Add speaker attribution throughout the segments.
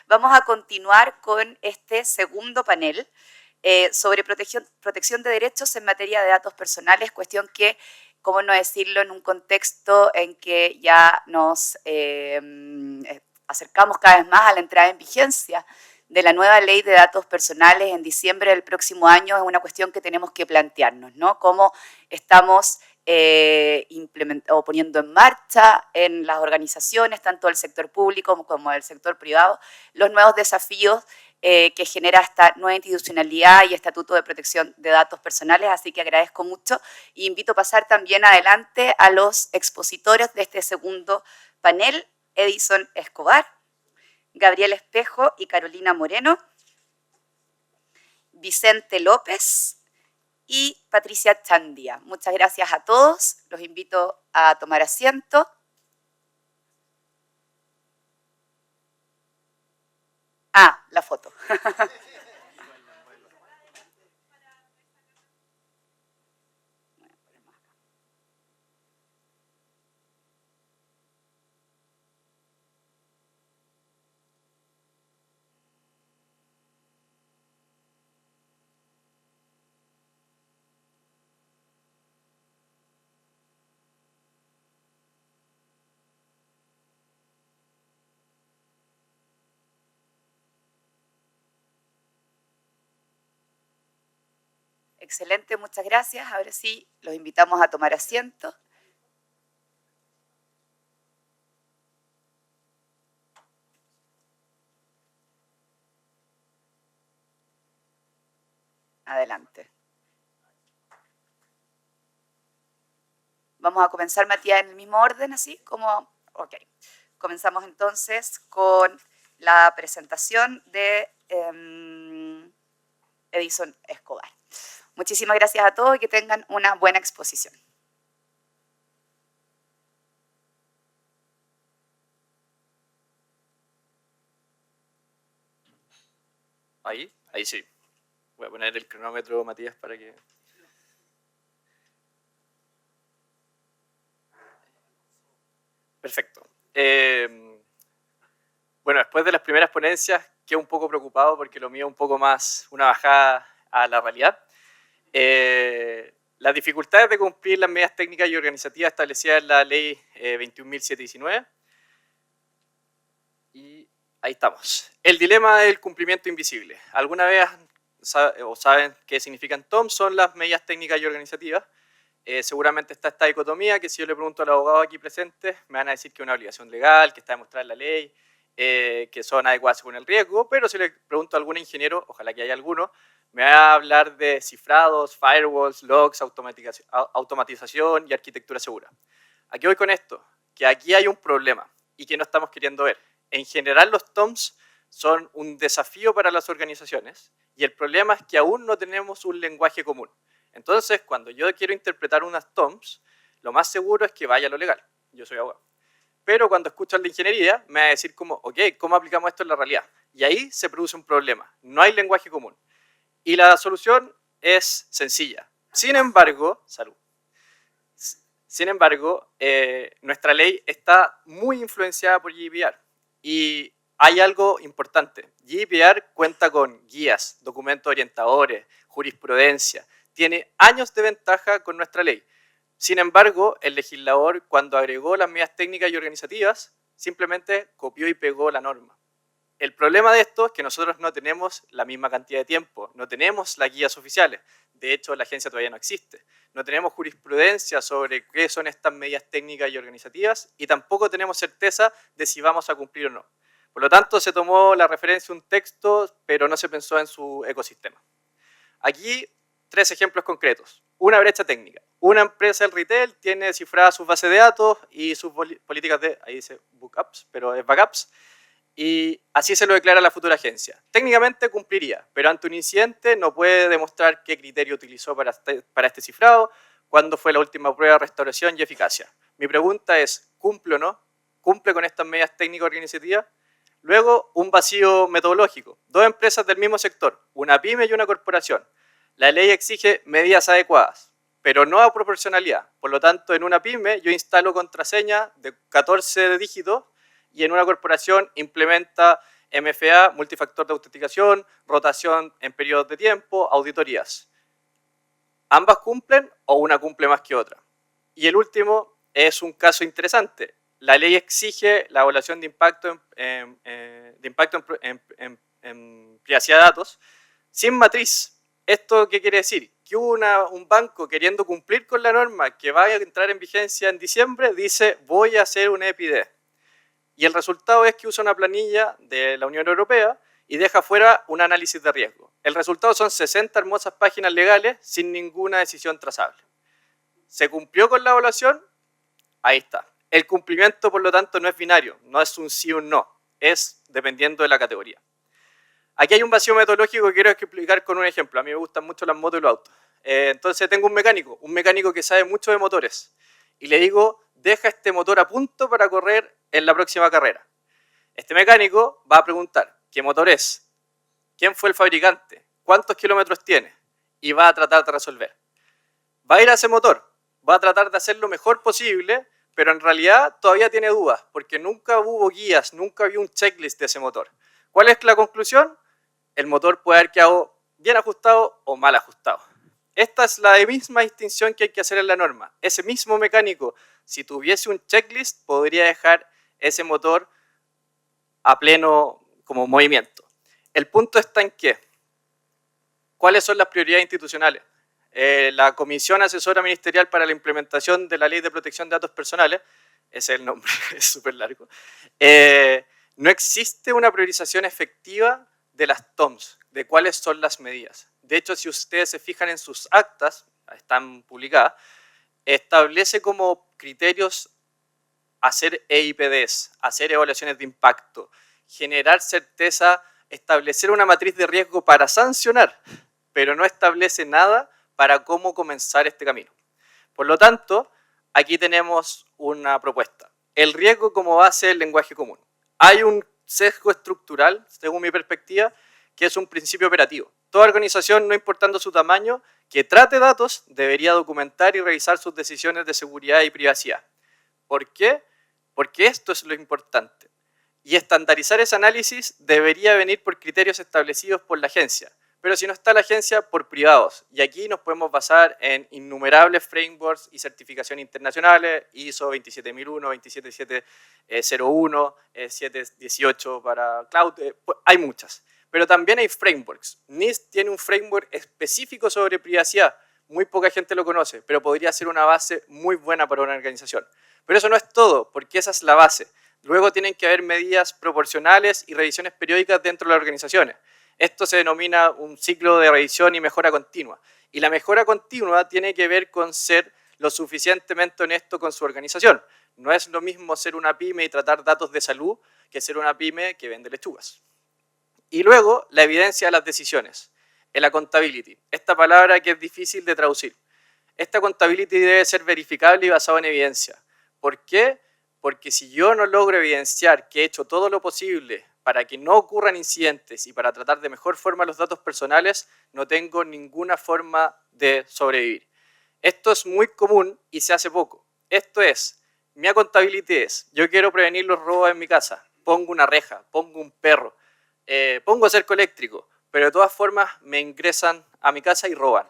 Speaker 1: Vamos a continuar con este segundo panel sobre protección de derechos en materia de datos personales, cuestión que, cómo no decirlo, en un contexto en que ya nos acercamos cada vez más a la entrada en vigencia de la nueva ley de datos personales en diciembre del próximo año, es una cuestión que tenemos que plantearnos, ¿no? Cómo estamos o poniendo en marcha en las organizaciones, tanto del sector público como del sector privado, los nuevos desafíos que genera esta nueva institucionalidad y estatuto de protección de datos personales, así que agradezco mucho e invito a pasar también adelante a los expositores de este segundo panel, Edison Escobar, Gabriel Espejo y Carolina Moreno, Vicente López y Patricia Chandia. Muchas gracias a todos, los invito a tomar asiento. Ah, la foto. Excelente, muchas gracias. Ahora sí, los invitamos a tomar asiento. Adelante. Vamos a comenzar, Matías, en el mismo orden, así como... Ok. Comenzamos entonces con la presentación de Edison Escobar. Muchísimas gracias a todos y que tengan una buena exposición.
Speaker 2: Ahí sí. Voy a poner el cronómetro, Matías, para que... Perfecto. Bueno, después de las primeras ponencias, quedé un poco preocupado porque lo mío es un poco más una bajada a la realidad. Las dificultades de cumplir las medidas técnicas y organizativas establecidas en la ley 21.719. Y ahí estamos. El dilema del cumplimiento invisible. ¿Alguna vez saben qué significan TOM? Son las medidas técnicas y organizativas. Seguramente está esta dicotomía que si yo le pregunto al abogado aquí presente, me van a decir que es una obligación legal, que está demostrada en la ley, que son adecuadas según el riesgo, pero si le pregunto a algún ingeniero, ojalá que haya alguno, me va a hablar de cifrados, firewalls, logs, automatización y arquitectura segura. ¿A qué voy con esto? Que aquí hay un problema y que no estamos queriendo ver. En general los TOMs son un desafío para las organizaciones y el problema es que aún no tenemos un lenguaje común. Entonces, cuando yo quiero interpretar unas TOMs, lo más seguro es que vaya a lo legal. Yo soy abogado. Pero cuando escucho al de ingeniería, me va a decir como, ok, ¿cómo aplicamos esto en la realidad? Y ahí se produce un problema. No hay lenguaje común. Y la solución es sencilla. Sin embargo, nuestra ley está muy influenciada por GDPR. Y hay algo importante. GDPR cuenta con guías, documentos orientadores, jurisprudencia. Tiene años de ventaja con nuestra ley. Sin embargo, el legislador, cuando agregó las medidas técnicas y organizativas, simplemente copió y pegó la norma. El problema de esto es que nosotros no tenemos la misma cantidad de tiempo, no tenemos las guías oficiales. De hecho, la agencia todavía no existe. No tenemos jurisprudencia sobre qué son estas medidas técnicas y organizativas y tampoco tenemos certeza de si vamos a cumplir o no. Por lo tanto, se tomó la referencia a un texto, pero no se pensó en su ecosistema. Aquí, 3 ejemplos concretos. Una brecha técnica. Una empresa del retail tiene cifradas sus bases de datos y sus políticas de, ahí dice backups, pero es backups, y así se lo declara la futura agencia. Técnicamente cumpliría, pero ante un incidente no puede demostrar qué criterio utilizó para este cifrado, cuándo fue la última prueba de restauración y eficacia. Mi pregunta es, ¿cumple o no? ¿Cumple con estas medidas técnicas organizativas? Luego, un vacío metodológico. 2 empresas del mismo sector, una pyme y una corporación. La ley exige medidas adecuadas, pero no a proporcionalidad. Por lo tanto, en una pyme yo instalo contraseña de 14 dígitos y en una corporación implementa MFA, multifactor de autenticación, rotación en periodos de tiempo, auditorías. ¿Ambas cumplen o una cumple más que otra? Y el último es un caso interesante. La ley exige la evaluación de impacto en privacidad de datos sin matriz. ¿Esto qué quiere decir? Que un banco queriendo cumplir con la norma que va a entrar en vigencia en diciembre dice voy a hacer un EPID. Y el resultado es que usa una planilla de la Unión Europea y deja fuera un análisis de riesgo. El resultado son 60 hermosas páginas legales sin ninguna decisión trazable. ¿Se cumplió con la evaluación? Ahí está. El cumplimiento, por lo tanto, no es binario, no es un sí o un no, es dependiendo de la categoría. Aquí hay un vacío metodológico que quiero explicar con un ejemplo. A mí me gustan mucho las motos y los autos. Entonces tengo un mecánico que sabe mucho de motores y le digo, deja este motor a punto para correr en la próxima carrera. Este mecánico va a preguntar, ¿qué motor es? ¿Quién fue el fabricante? ¿Cuántos kilómetros tiene? Y va a tratar de resolver. Va a ir a ese motor, va a tratar de hacer lo mejor posible, pero en realidad todavía tiene dudas, porque nunca hubo guías, nunca había un checklist de ese motor. ¿Cuál es la conclusión? El motor puede haber quedado bien ajustado o mal ajustado. Esta es la misma distinción que hay que hacer en la norma. Ese mismo mecánico, si tuviese un checklist, podría dejar ese motor a pleno como movimiento. El punto está en que, ¿cuáles son las prioridades institucionales? La Comisión Asesora Ministerial para la Implementación de la Ley de Protección de Datos Personales, ese es el nombre, es súper largo, no existe una priorización efectiva de las TOMS, de cuáles son las medidas. De hecho, si ustedes se fijan en sus actas, están publicadas, establece como criterios hacer EIPDs, hacer evaluaciones de impacto, generar certeza, establecer una matriz de riesgo para sancionar, pero no establece nada para cómo comenzar este camino. Por lo tanto, aquí tenemos una propuesta. El riesgo como base del lenguaje común. Hay un sesgo estructural, según mi perspectiva, que es un principio operativo. Toda organización, no importando su tamaño, que trate datos, debería documentar y revisar sus decisiones de seguridad y privacidad. ¿Por qué? Porque esto es lo importante. Y estandarizar ese análisis debería venir por criterios establecidos por la agencia. Pero si no está la agencia, por privados. Y aquí nos podemos basar en innumerables frameworks y certificaciones internacionales, ISO 27001, 27701, 718 para cloud, hay muchas. Pero también hay frameworks. NIST tiene un framework específico sobre privacidad. Muy poca gente lo conoce, pero podría ser una base muy buena para una organización. Pero eso no es todo, porque esa es la base. Luego tienen que haber medidas proporcionales y revisiones periódicas dentro de las organizaciones. Esto se denomina un ciclo de revisión y mejora continua. Y la mejora continua tiene que ver con ser lo suficientemente honesto con su organización. No es lo mismo ser una pyme y tratar datos de salud que ser una pyme que vende lechugas. Y luego, la evidencia de las decisiones. El accountability. Esta palabra que es difícil de traducir. Esta accountability debe ser verificable y basado en evidencia. ¿Por qué? Porque si yo no logro evidenciar que he hecho todo lo posible para que no ocurran incidentes y para tratar de mejor forma los datos personales, no tengo ninguna forma de sobrevivir. Esto es muy común y se hace poco. Esto es, mi accountability es, yo quiero prevenir los robos en mi casa, pongo una reja, pongo un perro, pongo cerco eléctrico, pero de todas formas me ingresan a mi casa y roban.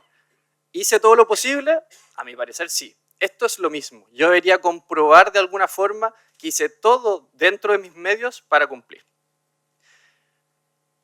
Speaker 2: ¿Hice todo lo posible? A mi parecer sí. Esto es lo mismo. Yo debería comprobar de alguna forma que hice todo dentro de mis medios para cumplir.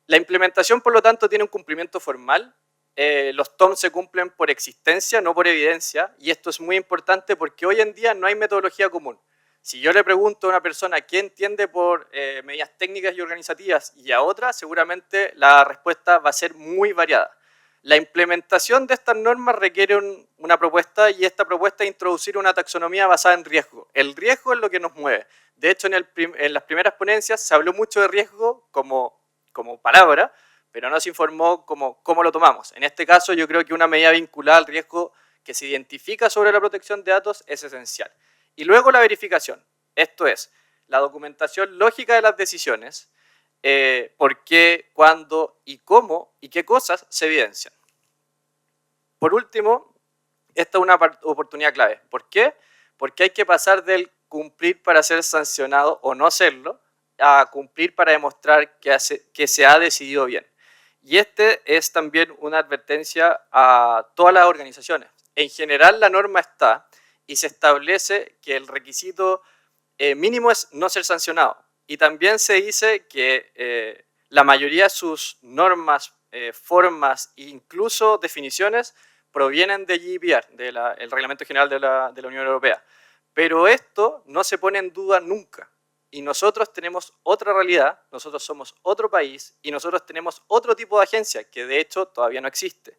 Speaker 2: La implementación, por lo tanto, tiene un cumplimiento formal. Los TOM se cumplen por existencia, no por evidencia, y esto es muy importante porque hoy en día no hay metodología común. Si yo le pregunto a una persona qué entiende por medidas técnicas y organizativas y a otra, seguramente la respuesta va a ser muy variada. La implementación de estas normas requiere una propuesta y esta propuesta es introducir una taxonomía basada en riesgo. El riesgo es lo que nos mueve. De hecho, en las primeras ponencias se habló mucho de riesgo como palabra, pero no se informó cómo lo tomamos. En este caso, yo creo que una medida vinculada al riesgo que se identifica sobre la protección de datos es esencial. Y luego la verificación. Esto es, la documentación lógica de las decisiones, por qué, cuándo y cómo y qué cosas se evidencian. Por último, esta es una oportunidad clave. ¿Por qué? Porque hay que pasar del cumplir para ser sancionado o no hacerlo a cumplir para demostrar que se ha decidido bien. Y este es también una advertencia a todas las organizaciones. En general la norma está y se establece que el requisito mínimo es no ser sancionado. Y también se dice que la mayoría de sus normas, formas e incluso definiciones provienen de GDPR, del Reglamento General de la Unión Europea. Pero esto no se pone en duda nunca. Y nosotros tenemos otra realidad, nosotros somos otro país y nosotros tenemos otro tipo de agencia que de hecho todavía no existe.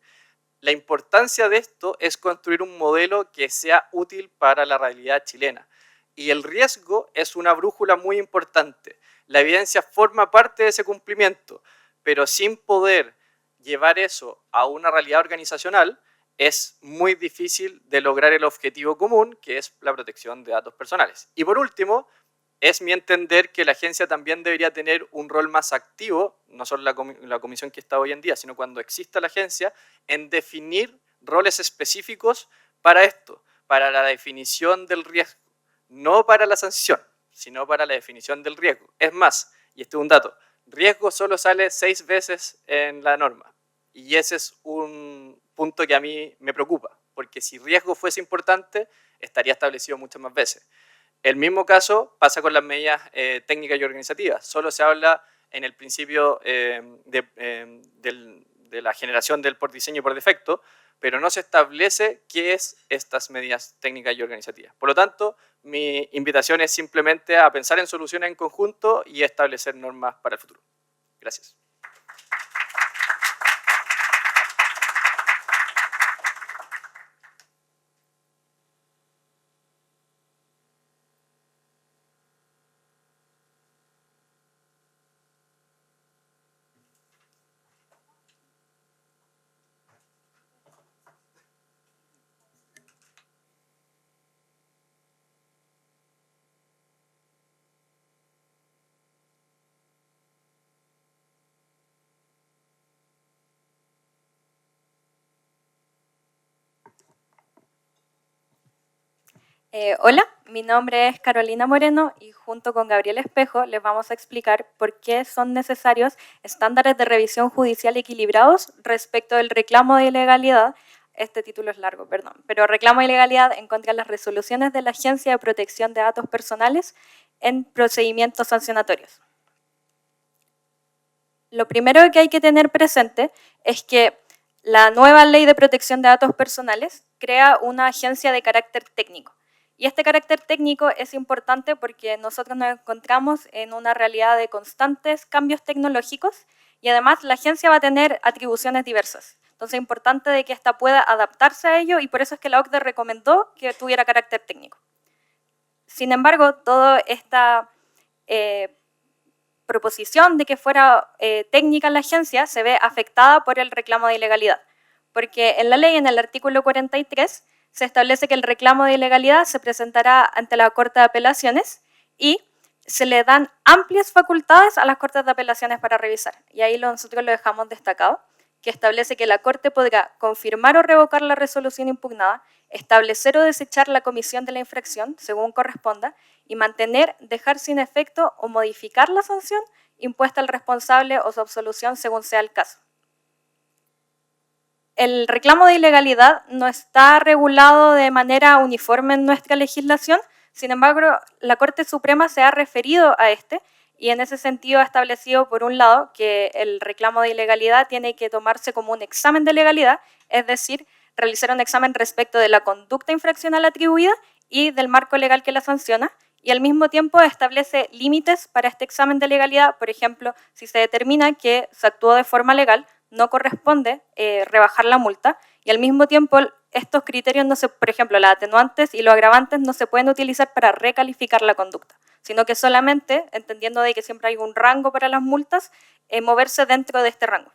Speaker 2: La importancia de esto es construir un modelo que sea útil para la realidad chilena. Y el riesgo es una brújula muy importante. La evidencia forma parte de ese cumplimiento, pero sin poder llevar eso a una realidad organizacional, es muy difícil de lograr el objetivo común, que es la protección de datos personales. Y por último, es mi entender que la agencia también debería tener un rol más activo, no solo la comisión que está hoy en día, sino cuando exista la agencia, en definir roles específicos para esto, para la definición del riesgo, no para la sanción, sino para la definición del riesgo. Es más, y este es un dato, riesgo solo sale 6 veces en la norma, y ese es un punto que a mí me preocupa, porque si riesgo fuese importante, estaría establecido muchas más veces. El mismo caso pasa con las medidas técnicas y organizativas. Solo se habla en el principio de la generación del por diseño y por defecto, pero no se establece qué es estas medidas técnicas y organizativas. Por lo tanto, mi invitación es simplemente a pensar en soluciones en conjunto y establecer normas para el futuro. Gracias.
Speaker 3: Hola, mi nombre es Carolina Moreno y junto con Gabriel Espejo les vamos a explicar por qué son necesarios estándares de revisión judicial equilibrados respecto del reclamo de ilegalidad. Este título es largo, perdón, pero reclamo de ilegalidad en contra de las resoluciones de la Agencia de Protección de Datos Personales en procedimientos sancionatorios. Lo primero que hay que tener presente es que la nueva Ley de Protección de Datos Personales crea una agencia de carácter técnico. Y este carácter técnico es importante porque nosotros nos encontramos en una realidad de constantes cambios tecnológicos y además la agencia va a tener atribuciones diversas. Entonces es importante de que ésta pueda adaptarse a ello y por eso es que la OCDE recomendó que tuviera carácter técnico. Sin embargo, toda esta proposición de que fuera técnica la agencia se ve afectada por el reclamo de ilegalidad. Porque en la ley, en el artículo 43, se establece que el reclamo de ilegalidad se presentará ante la Corte de Apelaciones y se le dan amplias facultades a las Cortes de Apelaciones para revisar. Y ahí nosotros lo dejamos destacado, que establece que la Corte podrá confirmar o revocar la resolución impugnada, establecer o desechar la comisión de la infracción, según corresponda, y mantener, dejar sin efecto o modificar la sanción impuesta al responsable o su absolución según sea el caso. El reclamo de ilegalidad no está regulado de manera uniforme en nuestra legislación, sin embargo, la Corte Suprema se ha referido a este y en ese sentido ha establecido, por un lado, que el reclamo de ilegalidad tiene que tomarse como un examen de legalidad, es decir, realizar un examen respecto de la conducta infraccional atribuida y del marco legal que la sanciona, y al mismo tiempo establece límites para este examen de legalidad. Por ejemplo, si se determina que se actuó de forma legal, no corresponde rebajar la multa, y al mismo tiempo estos criterios, por ejemplo, las atenuantes y los agravantes no se pueden utilizar para recalificar la conducta, sino que solamente, entendiendo de que siempre hay un rango para las multas, moverse dentro de este rango.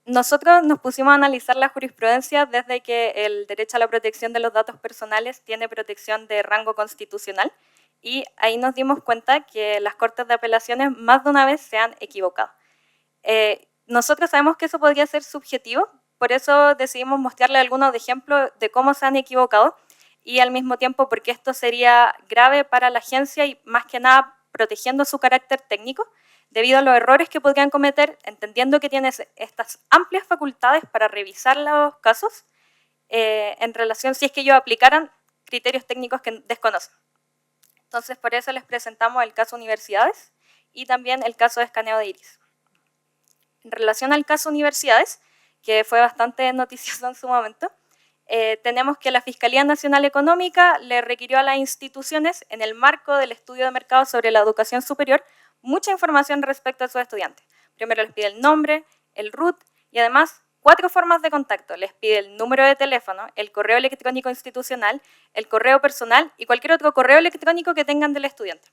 Speaker 3: Nosotros nos pusimos a analizar la jurisprudencia desde que el derecho a la protección de los datos personales tiene protección de rango constitucional, y ahí nos dimos cuenta que las Cortes de Apelaciones más de una vez se han equivocado. Nosotros sabemos que eso podría ser subjetivo, por eso decidimos mostrarle algunos ejemplos de cómo se han equivocado y al mismo tiempo porque esto sería grave para la agencia y más que nada protegiendo su carácter técnico debido a los errores que podrían cometer, entendiendo que tienes estas amplias facultades para revisar los casos en relación si es que ellos aplicaran criterios técnicos que desconocen. Entonces, por eso les presentamos el caso universidades y también el caso de escaneo de iris. En relación al caso universidades, que fue bastante noticioso en su momento, tenemos que la Fiscalía Nacional Económica le requirió a las instituciones, en el marco del estudio de mercado sobre la educación superior, mucha información respecto a sus estudiantes. Primero les pide el nombre, el RUT y además 4 formas de contacto. Les pide el número de teléfono, el correo electrónico institucional, el correo personal y cualquier otro correo electrónico que tengan del estudiante.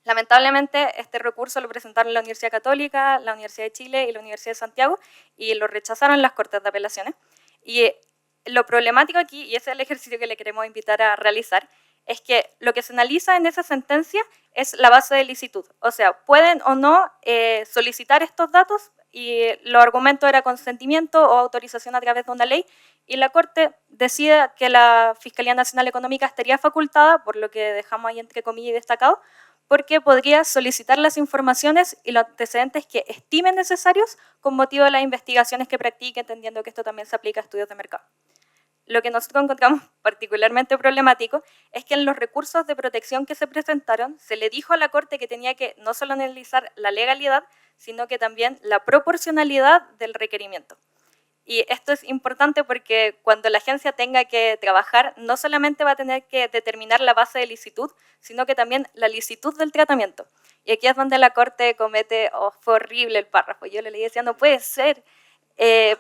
Speaker 3: Lamentablemente, este recurso lo presentaron la Universidad Católica, la Universidad de Chile y la Universidad de Santiago y lo rechazaron las Cortes de Apelaciones. Y lo problemático aquí, y ese es el ejercicio que le queremos invitar a realizar, es que lo que se analiza en esa sentencia es la base de licitud. O sea, pueden o no solicitar estos datos y los argumentos era consentimiento o autorización a través de una ley y la Corte decide que la Fiscalía Nacional Económica estaría facultada, por lo que dejamos ahí entre comillas destacado, porque podría solicitar las informaciones y los antecedentes que estimen necesarios con motivo de las investigaciones que practique, entendiendo que esto también se aplica a estudios de mercado. Lo que nosotros encontramos particularmente problemático es que en los recursos de protección que se presentaron se le dijo a la Corte que tenía que no solo analizar la legalidad, sino que también la proporcionalidad del requerimiento. Y esto es importante porque cuando la agencia tenga que trabajar, no solamente va a tener que determinar la base de licitud, sino que también la licitud del tratamiento. Y aquí es donde la Corte comete, fue horrible el párrafo, yo le leí decía, no puede ser,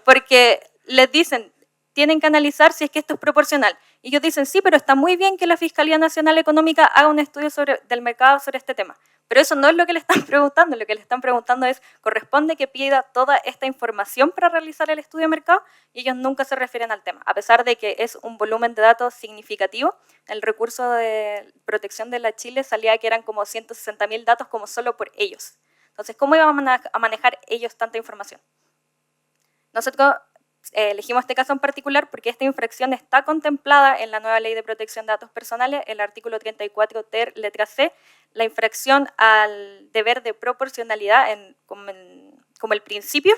Speaker 3: porque les dicen, tienen que analizar si es que esto es proporcional. Y ellos dicen, sí, pero está muy bien que la Fiscalía Nacional Económica haga un estudio del mercado sobre este tema. Pero eso no es lo que le están preguntando. Lo que le están preguntando es, ¿corresponde que pida toda esta información para realizar el estudio de mercado? Y ellos nunca se refieren al tema. A pesar de que es un volumen de datos significativo, el recurso de protección de la Chile salía que eran como 160.000 datos como solo por ellos. Entonces, ¿cómo iban a manejar ellos tanta información? Nosotros elegimos este caso en particular porque esta infracción está contemplada en la nueva Ley de Protección de Datos Personales, el artículo 34 ter, letra C, la infracción al deber de proporcionalidad como el principio,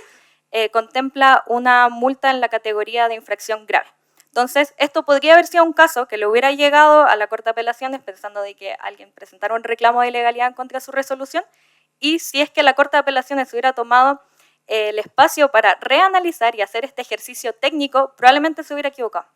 Speaker 3: contempla una multa en la categoría de infracción grave. Entonces, esto podría haber sido un caso que le hubiera llegado a la Corte de Apelaciones pensando de que alguien presentara un reclamo de ilegalidad contra su resolución y si es que la Corte de Apelaciones hubiera tomado el espacio para reanalizar y hacer este ejercicio técnico, probablemente se hubiera equivocado.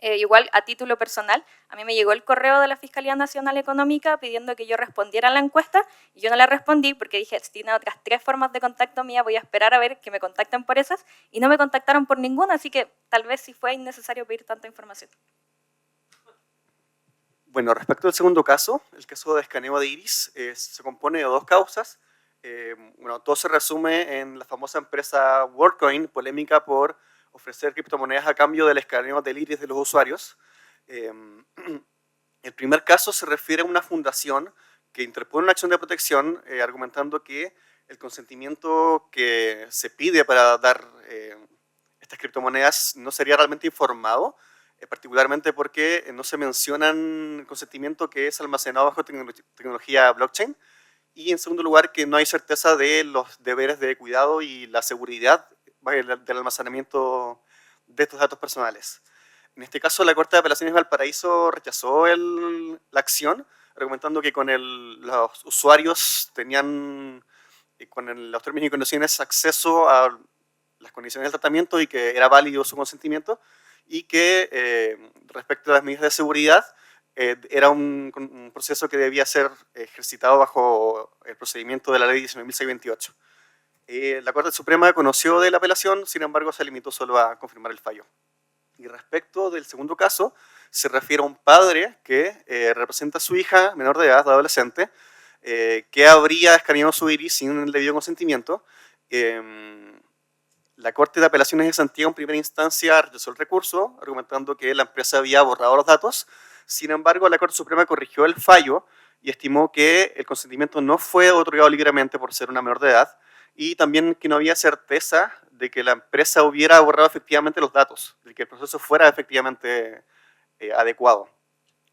Speaker 3: Igual, a título personal, a mí me llegó el correo de la Fiscalía Nacional Económica pidiendo que yo respondiera a la encuesta y yo no la respondí porque dije, si tiene otras 3 formas de contacto mía, voy a esperar a ver que me contacten por esas y no me contactaron por ninguna, así que tal vez sí fue innecesario pedir tanta información.
Speaker 4: Bueno, respecto al segundo caso, el caso de escaneo de iris, se compone de 2 causas. Bueno, todo se resume en la famosa empresa WorldCoin, polémica por ofrecer criptomonedas a cambio del escaneo del iris de los usuarios. El primer caso se refiere a una fundación que interpone una acción de protección argumentando que el consentimiento que se pide para dar estas criptomonedas no sería realmente informado, particularmente porque no se mencionan el consentimiento que es almacenado bajo tecnología blockchain. Y en segundo lugar, que no hay certeza de los deberes de cuidado y la seguridad del almacenamiento de estos datos personales. En este caso, la Corte de Apelaciones de Valparaíso rechazó la acción, argumentando que los usuarios tenían, con los términos y condiciones, acceso a las condiciones del tratamiento y que era válido su consentimiento, y que respecto a las medidas de seguridad, era un proceso que debía ser ejercitado bajo el procedimiento de la Ley 19.628. La Corte Suprema conoció de la apelación, sin embargo se limitó solo a confirmar el fallo. Y respecto del segundo caso, se refiere a un padre que representa a su hija menor de edad, adolescente, que habría escaneado su iris sin el debido consentimiento. La Corte de Apelaciones de Santiago en primera instancia rechazó el recurso, argumentando que la empresa había borrado los datos. Sin embargo, la Corte Suprema corrigió el fallo y estimó que el consentimiento no fue otorgado libremente por ser una menor de edad y también que no había certeza de que la empresa hubiera borrado efectivamente los datos, de que el proceso fuera efectivamente adecuado.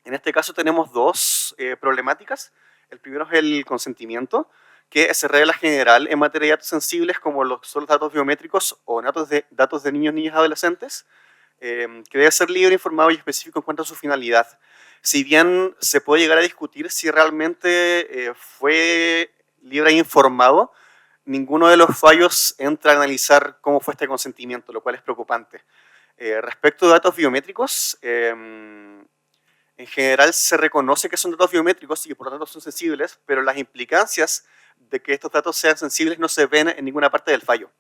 Speaker 4: En este caso tenemos 2 problemáticas. El primero es el consentimiento, que es regla general en materia de datos sensibles como son los datos biométricos o datos de niños, niñas y adolescentes, que debe ser libre, informado y específico en cuanto a su finalidad. Si bien se puede llegar a discutir si realmente fue libre e informado, ninguno de los fallos entra a analizar cómo fue este consentimiento, lo cual es preocupante. Respecto de datos biométricos, en general se reconoce que son datos biométricos y que por lo tanto son sensibles, pero las implicancias de que estos datos sean sensibles no se ven en ninguna parte del fallo.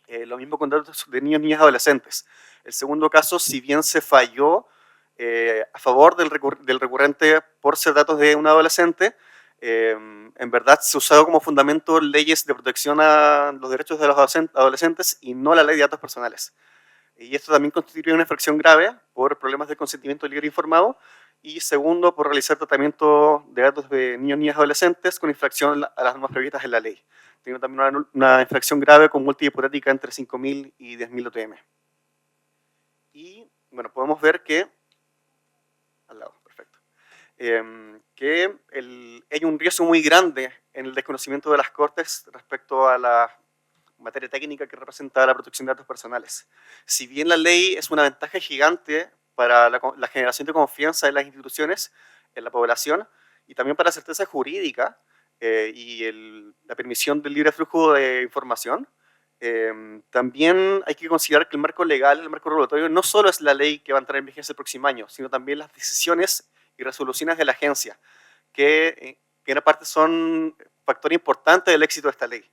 Speaker 4: Lo mismo con datos de niños, niñas y adolescentes. El segundo caso, si bien se falló a favor del recurrente por ser datos de un adolescente, en verdad se ha usado como fundamento leyes de protección a los derechos de los adolescentes y no la ley de datos personales. Y esto también constituye una infracción grave por problemas de consentimiento libre e informado, y segundo, por realizar tratamiento de datos de niños, niñas y adolescentes con infracción a las normas previstas en la ley. Tiene también una infracción grave con multa hipotética entre 5.000 y 10.000 OTM. Y bueno, podemos ver que, al lado, perfecto, que hay un riesgo muy grande en el desconocimiento de las Cortes respecto a la materia técnica que representa la protección de datos personales. Si bien la ley es una ventaja gigante para la generación de confianza en las instituciones, en la población, y también para la certeza jurídica y la permisión del libre flujo de información, también hay que considerar que el marco legal, el marco regulatorio, no solo es la ley que va a entrar en vigencia el próximo año, sino también las decisiones y resoluciones de la agencia, que en parte son factor importante del éxito de esta ley.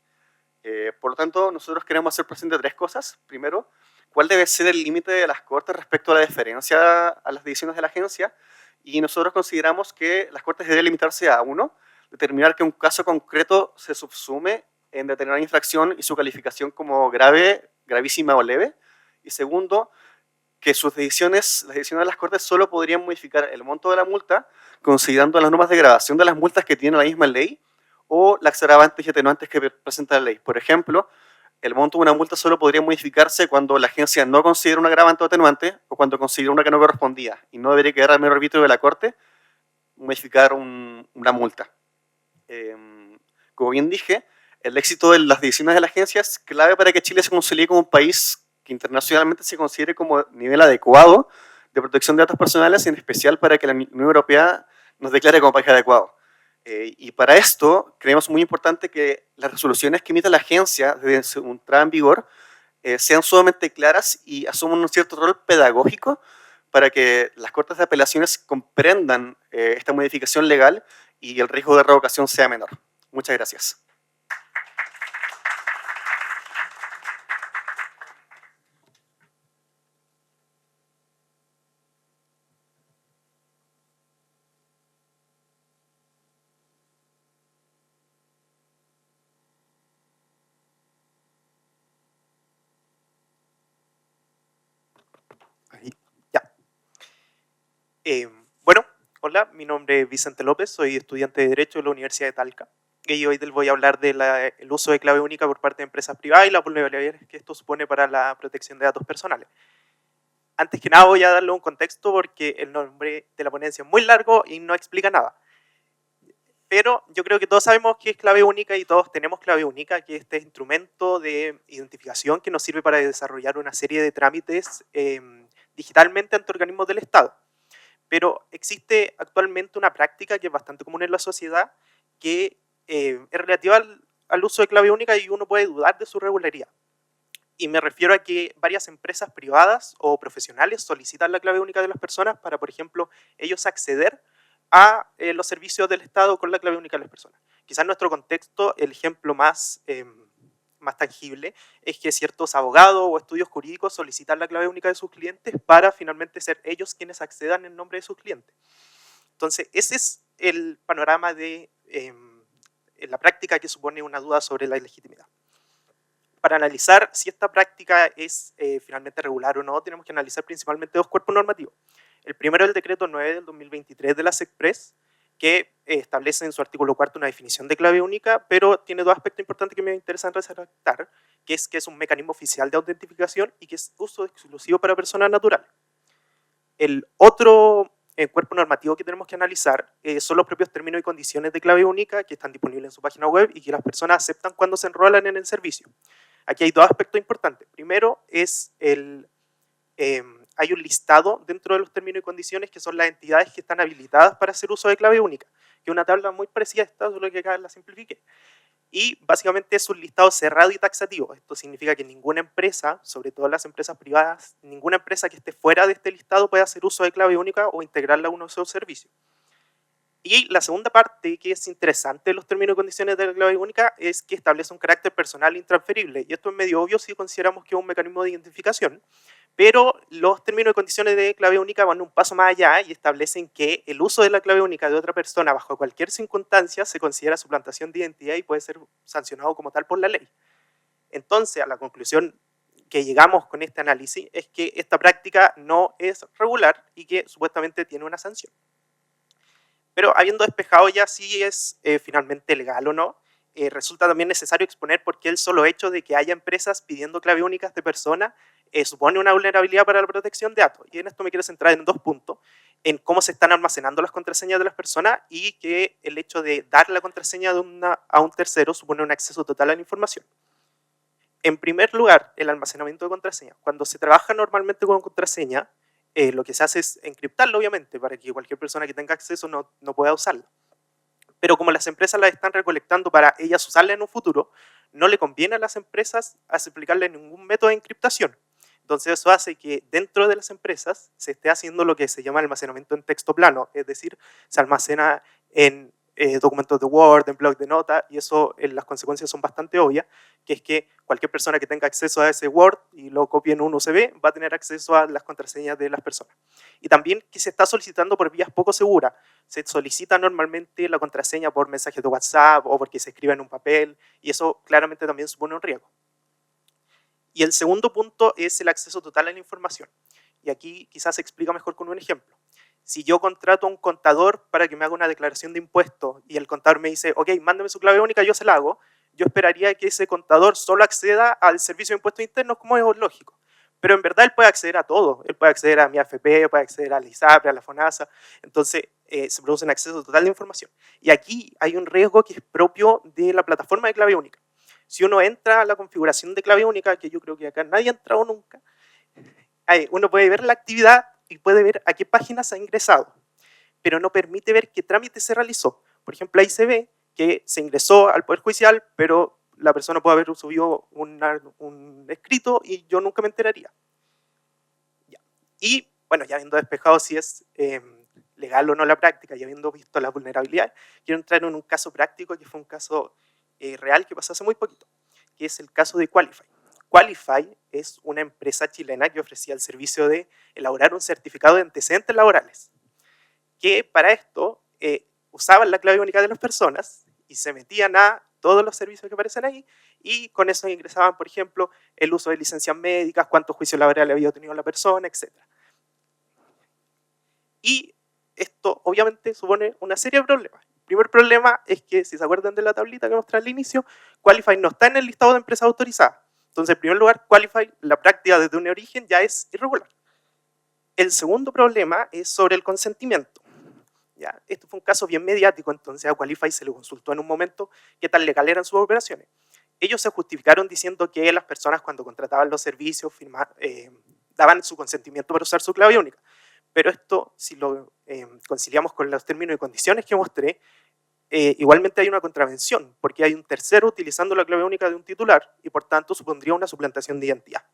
Speaker 4: Por lo tanto, nosotros queremos hacer presente tres cosas. Primero, cuál debe ser el límite de las Cortes respecto a la deferencia a las decisiones de la agencia, y nosotros consideramos que las Cortes deben limitarse a uno, determinar que un caso concreto se subsume en determinada infracción y su calificación como grave, gravísima o leve, y segundo, que las decisiones de las Cortes solo podrían modificar el monto de la multa considerando las normas de gradación de las multas que tiene la misma ley o las agravantes y atenuantes que presenta la ley. Por ejemplo, el monto de una multa solo podría modificarse cuando la agencia no considera un agravante o atenuante o cuando considera una que no correspondía, y no debería quedar al mero arbitrio de la Corte modificar una multa. Como bien dije, el éxito de las decisiones de la agencia es clave para que Chile se consolide como un país que internacionalmente se considere como nivel adecuado de protección de datos personales, en especial para que la Unión Europea nos declare como país adecuado. Y para esto creemos muy importante que las resoluciones que emita la agencia desde su entrada en vigor sean sumamente claras y asuman un cierto rol pedagógico para que las Cortes de Apelaciones comprendan esta modificación legal y el riesgo de revocación sea menor. Muchas gracias.
Speaker 5: Bueno, hola, mi nombre es Vicente López, soy estudiante de Derecho de la Universidad de Talca, y hoy les voy a hablar del uso de clave única por parte de empresas privadas y la vulnerabilidad que esto supone para la protección de datos personales. Antes que nada voy a darle un contexto porque el nombre de la ponencia es muy largo y no explica nada. Pero yo creo que todos sabemos qué es clave única y todos tenemos clave única, que es este instrumento de identificación que nos sirve para desarrollar una serie de trámites digitalmente ante organismos del Estado. Pero existe actualmente una práctica que es bastante común en la sociedad que es relativa al uso de clave única y uno puede dudar de su regularidad. Y me refiero a que varias empresas privadas o profesionales solicitan la clave única de las personas para, por ejemplo, ellos acceder a los servicios del Estado con la clave única de las personas. Quizás en nuestro contexto el ejemplo más tangible es que ciertos abogados o estudios jurídicos solicitan la clave única de sus clientes para finalmente ser ellos quienes accedan en nombre de sus clientes. Entonces, ese es el panorama de la práctica que supone una duda sobre la legitimidad. Para analizar si esta práctica es finalmente regular o no, tenemos que analizar principalmente dos cuerpos normativos. El primero es el decreto 9 del 2023 de la SECPRES, que establece en su artículo 4 una definición de clave única, pero tiene dos aspectos importantes que me interesan resaltar, que es un mecanismo oficial de autentificación y que es uso exclusivo para personas naturales. El otro cuerpo normativo que tenemos que analizar son los propios términos y condiciones de clave única que están disponibles en su página web y que las personas aceptan cuando se enrolan en el servicio. Aquí hay dos aspectos importantes. Primero es hay un listado dentro de los términos y condiciones que son las entidades que están habilitadas para hacer uso de clave única, que es una tabla muy parecida a esta, solo que acá la simplifiqué. Y básicamente es un listado cerrado y taxativo. Esto significa que ninguna empresa, sobre todo las empresas privadas, ninguna empresa que esté fuera de este listado puede hacer uso de clave única o integrarla a uno de sus servicios. Y la segunda parte que es interesante de los términos y condiciones de la clave única es que establece un carácter personal intransferible. Y esto es medio obvio si consideramos que es un mecanismo de identificación, pero los términos y condiciones de clave única van un paso más allá y establecen que el uso de la clave única de otra persona bajo cualquier circunstancia se considera suplantación de identidad y puede ser sancionado como tal por la ley. Entonces, a la conclusión que llegamos con este análisis es que esta práctica no es regular y que supuestamente tiene una sanción. Pero habiendo despejado ya si es finalmente legal o no, resulta también necesario exponer por qué el solo hecho de que haya empresas pidiendo clave únicas de persona supone una vulnerabilidad para la protección de datos. Y en esto me quiero centrar en dos puntos, en cómo se están almacenando las contraseñas de las personas y que el hecho de dar la contraseña a un tercero supone un acceso total a la información. En primer lugar, el almacenamiento de contraseñas. Cuando se trabaja normalmente con contraseña, lo que se hace es encriptarlo, obviamente, para que cualquier persona que tenga acceso no pueda usarla. Pero como las empresas las están recolectando para ellas usarla en un futuro, no le conviene a las empresas aplicarle ningún método de encriptación. Entonces eso hace que dentro de las empresas se esté haciendo lo que se llama almacenamiento en texto plano, es decir, se almacena en documentos de Word, en bloc de notas, y eso las consecuencias son bastante obvias, que es que cualquier persona que tenga acceso a ese Word y lo copie en un USB va a tener acceso a las contraseñas de las personas. Y también que se está solicitando por vías poco seguras. Se solicita normalmente la contraseña por mensajes de WhatsApp o porque se escribe en un papel, y eso claramente también supone un riesgo. Y el segundo punto es el acceso total a la información. Y aquí quizás se explica mejor con un ejemplo. Si yo contrato a un contador para que me haga una declaración de impuestos y el contador me dice, ok, mándame su clave única, yo se la hago, yo esperaría que ese contador solo acceda al servicio de impuestos internos, como es lógico. Pero en verdad él puede acceder a todo. Él puede acceder a mi AFP, puede acceder a la ISAPRE, a la FONASA. Entonces se produce un acceso total de información. Y aquí hay un riesgo que es propio de la plataforma de clave única. Si uno entra a la configuración de clave única, que yo creo que acá nadie ha entrado nunca, uno puede ver la actividad y puede ver a qué páginas ha ingresado, pero no permite ver qué trámite se realizó. Por ejemplo, ahí se ve que se ingresó al Poder Judicial, pero la persona puede haber subido un escrito y yo nunca me enteraría. Ya. Y bueno, ya habiendo despejado si es legal o no la práctica y habiendo visto la vulnerabilidad, quiero entrar en un caso práctico que fue un caso real que pasó hace muy poquito, que es el caso de Qualify. Qualify es una empresa chilena que ofrecía el servicio de elaborar un certificado de antecedentes laborales, que para esto usaban la clave única de las personas y se metían a todos los servicios que aparecen ahí y con eso ingresaban, por ejemplo, el uso de licencias médicas, cuántos juicios laborales había tenido la persona, etc. Y esto obviamente supone una serie de problemas. El primer problema es que, si se acuerdan de la tablita que mostré al inicio, Qualify no está en el listado de empresas autorizadas. Entonces, en primer lugar, Qualify, la práctica desde un origen ya es irregular. El segundo problema es sobre el consentimiento. ¿Ya? Esto fue un caso bien mediático, entonces a Qualify se le consultó en un momento qué tan legal eran sus operaciones. Ellos se justificaron diciendo que las personas cuando contrataban los servicios daban su consentimiento para usar su clave única. Pero esto, si lo conciliamos con los términos y condiciones que mostré, igualmente hay una contravención, porque hay un tercero utilizando la clave única de un titular y por tanto supondría una suplantación de identidad.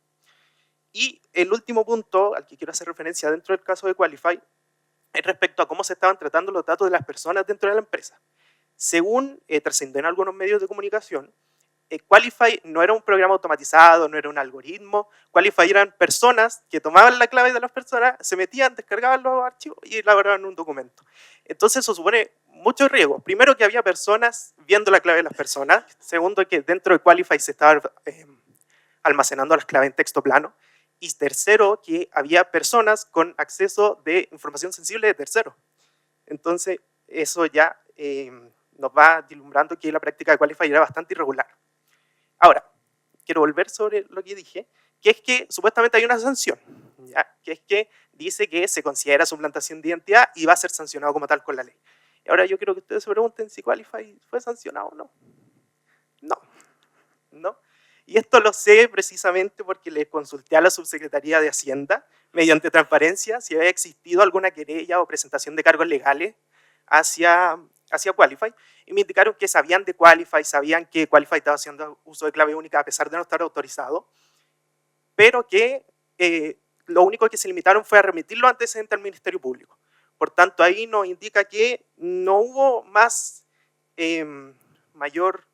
Speaker 5: Y el último punto al que quiero hacer referencia dentro del caso de Qualify es respecto a cómo se estaban tratando los datos de las personas dentro de la empresa. Según trascendió en algunos medios de comunicación, Qualify no era un programa automatizado, no era un algoritmo. Qualify eran personas que tomaban la clave de las personas, se metían, descargaban los archivos y elaboraban un documento. Entonces eso supone muchos riesgos. Primero, que había personas viendo la clave de las personas. Segundo, que dentro de Qualify se estaban almacenando las claves en texto plano. Y tercero, que había personas con acceso de información sensible de terceros. Entonces eso ya nos va vislumbrando que la práctica de Qualify era bastante irregular. Ahora, quiero volver sobre lo que dije, que es que supuestamente hay una sanción, ¿ya? Que es que dice que se considera suplantación de identidad y va a ser sancionado como tal con la ley. Y ahora yo quiero que ustedes se pregunten si Qualify fue sancionado o no. No. Y esto lo sé precisamente porque le consulté a la Subsecretaría de Hacienda, mediante transparencia, si había existido alguna querella o presentación de cargos legales hacia Qualify, y me indicaron que sabían de Qualify, sabían que Qualify estaba haciendo uso de clave única a pesar de no estar autorizado, pero que lo único que se limitaron fue a remitirlo antecedente al Ministerio Público. Por tanto, ahí nos indica que no hubo más mayor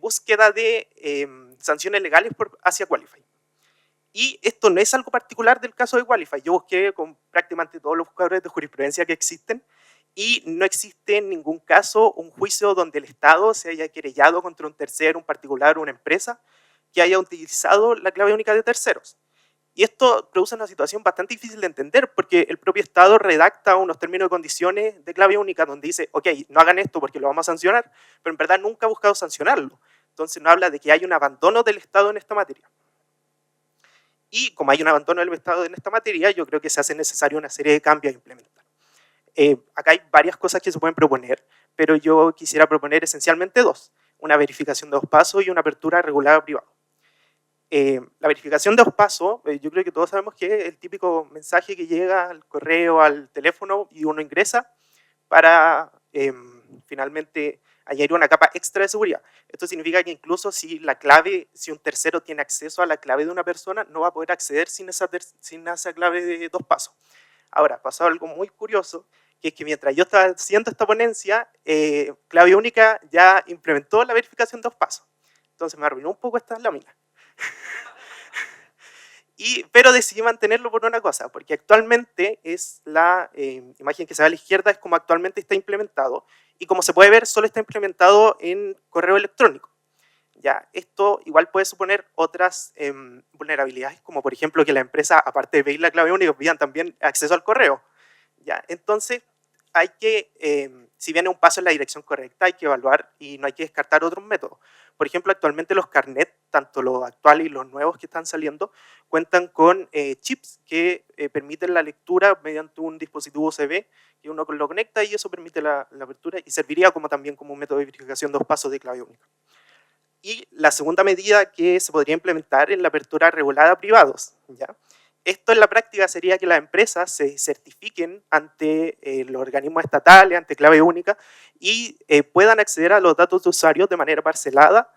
Speaker 5: búsqueda de sanciones legales hacia Qualify. Y esto no es algo particular del caso de Qualify. Yo busqué con prácticamente todos los buscadores de jurisprudencia que existen y no existe en ningún caso un juicio donde el Estado se haya querellado contra un tercero, un particular o una empresa que haya utilizado la clave única de terceros. Y esto produce una situación bastante difícil de entender porque el propio Estado redacta unos términos y condiciones de clave única donde dice, ok, no hagan esto porque lo vamos a sancionar, pero en verdad nunca ha buscado sancionarlo. Entonces no habla de que hay un abandono del Estado en esta materia. Y como hay un abandono del Estado en esta materia, yo creo que se hace necesaria una serie de cambios a implementar. Acá hay varias cosas que se pueden proponer, pero yo quisiera proponer esencialmente dos. Una verificación de 2 pasos y una apertura regulada privada. La verificación de 2 pasos, yo creo que todos sabemos que es el típico mensaje que llega al correo, al teléfono y uno ingresa para finalmente añadir una capa extra de seguridad. Esto significa que incluso si un tercero tiene acceso a la clave de una persona, no va a poder acceder sin esa clave de 2 pasos. Ahora, pasó algo muy curioso, que es que mientras yo estaba haciendo esta ponencia, Clave Única ya implementó la verificación de 2 pasos. Entonces me arruinó un poco esta lámina. Pero decidí mantenerlo por una cosa, porque actualmente es la imagen que se ve a la izquierda, es como actualmente está implementado, y como se puede ver, solo está implementado en correo electrónico. ¿Ya? Esto igual puede suponer otras vulnerabilidades, como por ejemplo que la empresa, aparte de pedir la clave única, pidan también acceso al correo. ¿Ya? Entonces, hay que, si viene un paso en la dirección correcta, hay que evaluar y no hay que descartar otros métodos. Por ejemplo, actualmente los carnets, tanto los actuales y los nuevos que están saliendo, cuentan con chips que permiten la lectura mediante un dispositivo USB, que uno lo conecta y eso permite la apertura y serviría también como un método de verificación de 2 pasos de clave única. Y la segunda medida que se podría implementar es la apertura regulada a privados, ¿ya? Esto en la práctica sería que las empresas se certifiquen ante los organismos estatales, ante clave única, y puedan acceder a los datos de usuarios de manera parcelada,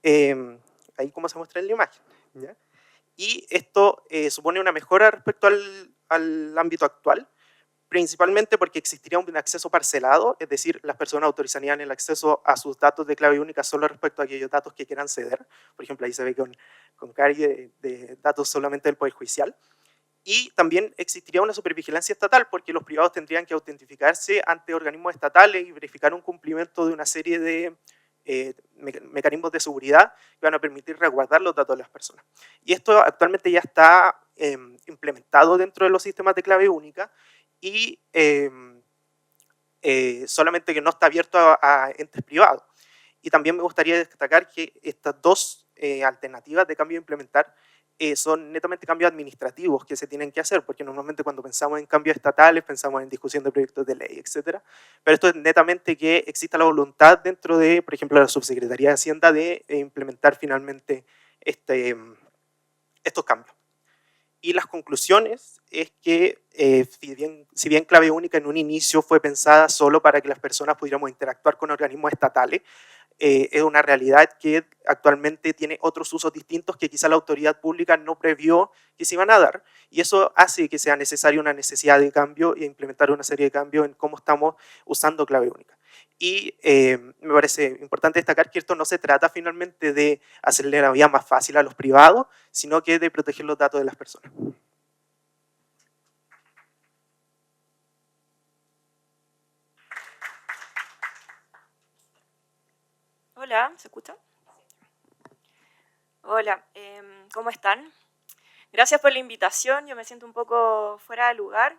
Speaker 5: ahí como se muestra en la imagen, ¿ya? Y esto supone una mejora respecto al ámbito actual, principalmente porque existiría un acceso parcelado, es decir, las personas autorizarían el acceso a sus datos de clave única solo respecto a aquellos datos que quieran ceder. Por ejemplo, ahí se ve con cargue de datos solamente del Poder Judicial. Y también existiría una supervigilancia estatal, porque los privados tendrían que autentificarse ante organismos estatales y verificar un cumplimiento de una serie de mecanismos de seguridad que van a permitir resguardar los datos de las personas. Y esto actualmente ya está implementado dentro de los sistemas de clave única, y solamente que no está abierto a entes privados. Y también me gustaría destacar que estas dos alternativas de cambio a implementar son netamente cambios administrativos que se tienen que hacer, porque normalmente cuando pensamos en cambios estatales pensamos en discusión de proyectos de ley, etc. Pero esto es netamente que exista la voluntad dentro de, por ejemplo, la Subsecretaría de Hacienda de implementar finalmente estos cambios. Y las conclusiones es que si bien clave única en un inicio fue pensada solo para que las personas pudiéramos interactuar con organismos estatales, es una realidad que actualmente tiene otros usos distintos que quizá la autoridad pública no previó que se iban a dar, y eso hace que sea necesaria una necesidad de cambio e implementar una serie de cambios en cómo estamos usando clave única. Y me parece importante destacar que esto no se trata finalmente de hacerle la vida más fácil a los privados, sino que de proteger los datos de las personas.
Speaker 6: Hola, ¿se escucha? Hola, ¿cómo están? Gracias por la invitación, yo me siento un poco fuera de lugar,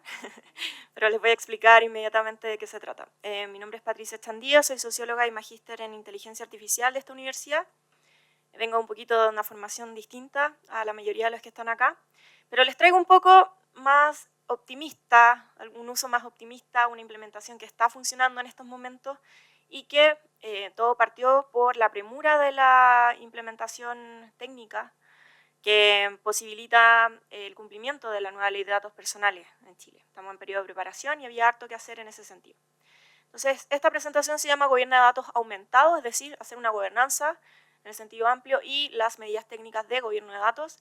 Speaker 6: pero les voy a explicar inmediatamente de qué se trata. Mi nombre es Patricia Chandía, soy socióloga y magíster en inteligencia artificial de esta universidad. Vengo un poquito de una formación distinta a la mayoría de los que están acá, pero les traigo un poco más optimista, un uso más optimista, una implementación que está funcionando en estos momentos y que todo partió por la premura de la implementación técnica que posibilita el cumplimiento de la nueva ley de datos personales en Chile. Estamos en periodo de preparación y había harto que hacer en ese sentido. Entonces, esta presentación se llama Gobierno de Datos Aumentado, es decir, hacer una gobernanza en el sentido amplio y las medidas técnicas de gobierno de datos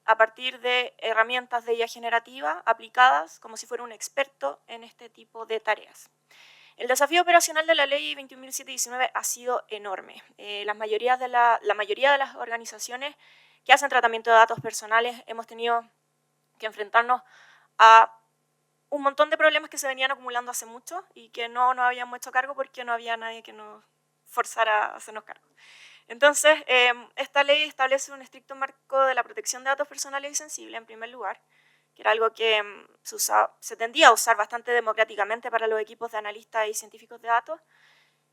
Speaker 6: a partir de herramientas de IA generativa aplicadas como si fuera un experto en este tipo de tareas. El desafío operacional de la ley 21.719 ha sido enorme. La mayoría de las organizaciones que hacen tratamiento de datos personales hemos tenido que enfrentarnos a un montón de problemas que se venían acumulando hace mucho y que no nos habíamos hecho cargo porque no había nadie que nos forzara a hacernos cargo. Entonces, esta ley establece un estricto marco de la protección de datos personales y sensibles, en primer lugar, que era algo que se tendía a usar bastante democráticamente para los equipos de analistas y científicos de datos.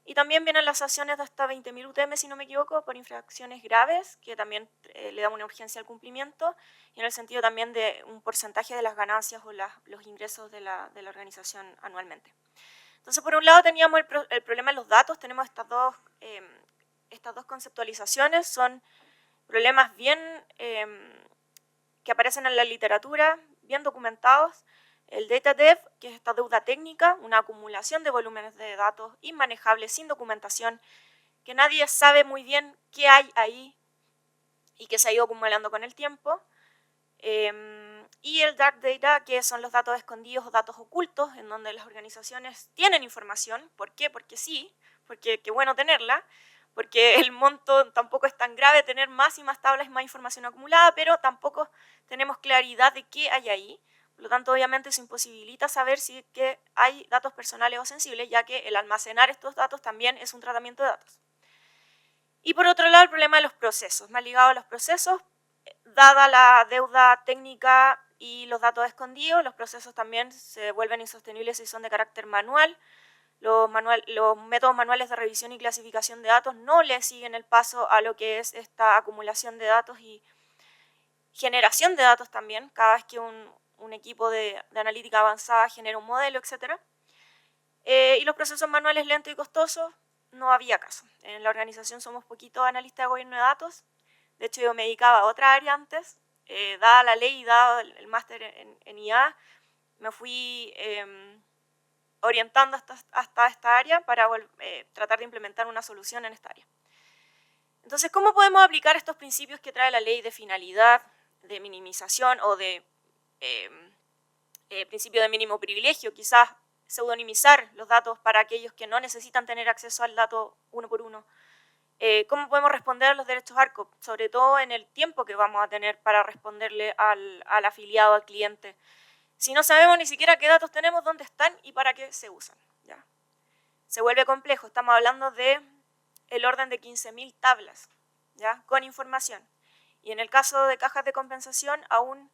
Speaker 6: Y también vienen las sanciones de hasta 20.000 UTM, si no me equivoco, por infracciones graves, que también le dan una urgencia al cumplimiento, y en el sentido también de un porcentaje de las ganancias o los ingresos de la organización anualmente. Entonces, por un lado teníamos el problema de los datos, tenemos estas dos conceptualizaciones, son problemas bien que aparecen en la literatura, bien documentados. El data debt, que es esta deuda técnica, una acumulación de volúmenes de datos inmanejables, sin documentación, que nadie sabe muy bien qué hay ahí y que se ha ido acumulando con el tiempo. Y el dark data, que son los datos escondidos o datos ocultos, en donde las organizaciones tienen información. ¿Por qué? Porque sí, porque qué bueno tenerla, porque el monto tampoco es tan grave tener más y más tablas y más información acumulada, pero tampoco tenemos claridad de qué hay ahí. Por lo tanto, obviamente, eso imposibilita saber si que hay datos personales o sensibles, ya que el almacenar estos datos también es un tratamiento de datos. Y por otro lado, el problema de los procesos, más ligado a los procesos, dada la deuda técnica y los datos escondidos, los procesos también se vuelven insostenibles si son de carácter manual. Los métodos manuales de revisión y clasificación de datos no le siguen el paso a lo que es esta acumulación de datos y generación de datos también, cada vez que un equipo de analítica avanzada genera un modelo, etc. Y los procesos manuales lentos y costosos, no había caso. En la organización somos poquitos analistas de gobierno de datos. De hecho, yo me dedicaba a otra área antes. Dada la ley y dado el máster en IA, me fui orientando hasta esta área para tratar de implementar una solución en esta área. Entonces, ¿cómo podemos aplicar estos principios que trae la ley de finalidad, de minimización o de principio de mínimo privilegio? Quizás pseudonimizar los datos para aquellos que no necesitan tener acceso al dato uno por uno. ¿Cómo podemos responder a los derechos ARCOP? Sobre todo en el tiempo que vamos a tener para responderle al afiliado, al cliente. Si no sabemos ni siquiera qué datos tenemos, dónde están y para qué se usan. ¿Ya? Se vuelve complejo, estamos hablando de el orden de 15.000 tablas, ¿ya? Con información. Y en el caso de cajas de compensación, aún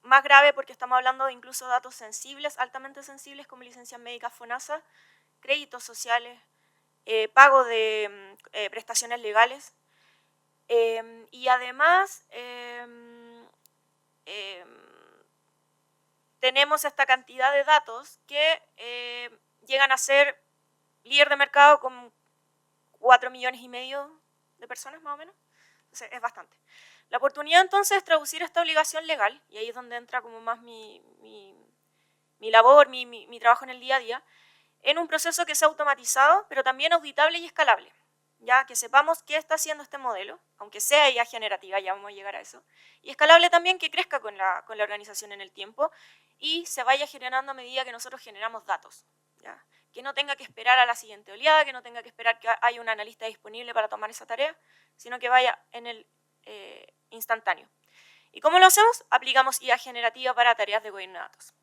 Speaker 6: más grave porque estamos hablando de incluso datos sensibles, altamente sensibles, como licencias médicas FONASA, créditos sociales, pago de prestaciones legales. Y además tenemos esta cantidad de datos que llegan a ser líder de mercado con 4,5 millones de personas más o menos. Entonces es bastante. La oportunidad entonces es traducir esta obligación legal, y ahí es donde entra como más mi labor, mi trabajo en el día a día, en un proceso que sea automatizado, pero también auditable y escalable. Ya que sepamos qué está haciendo este modelo, aunque sea IA generativa, ya vamos a llegar a eso, y escalable también que crezca con la organización en el tiempo y se vaya generando a medida que nosotros generamos datos. ¿Ya? Que no tenga que esperar a la siguiente oleada, que no tenga que esperar que haya un analista disponible para tomar esa tarea, sino que vaya en el instantáneo. ¿Y cómo lo hacemos? Aplicamos IA generativa para tareas de gobierno de datos.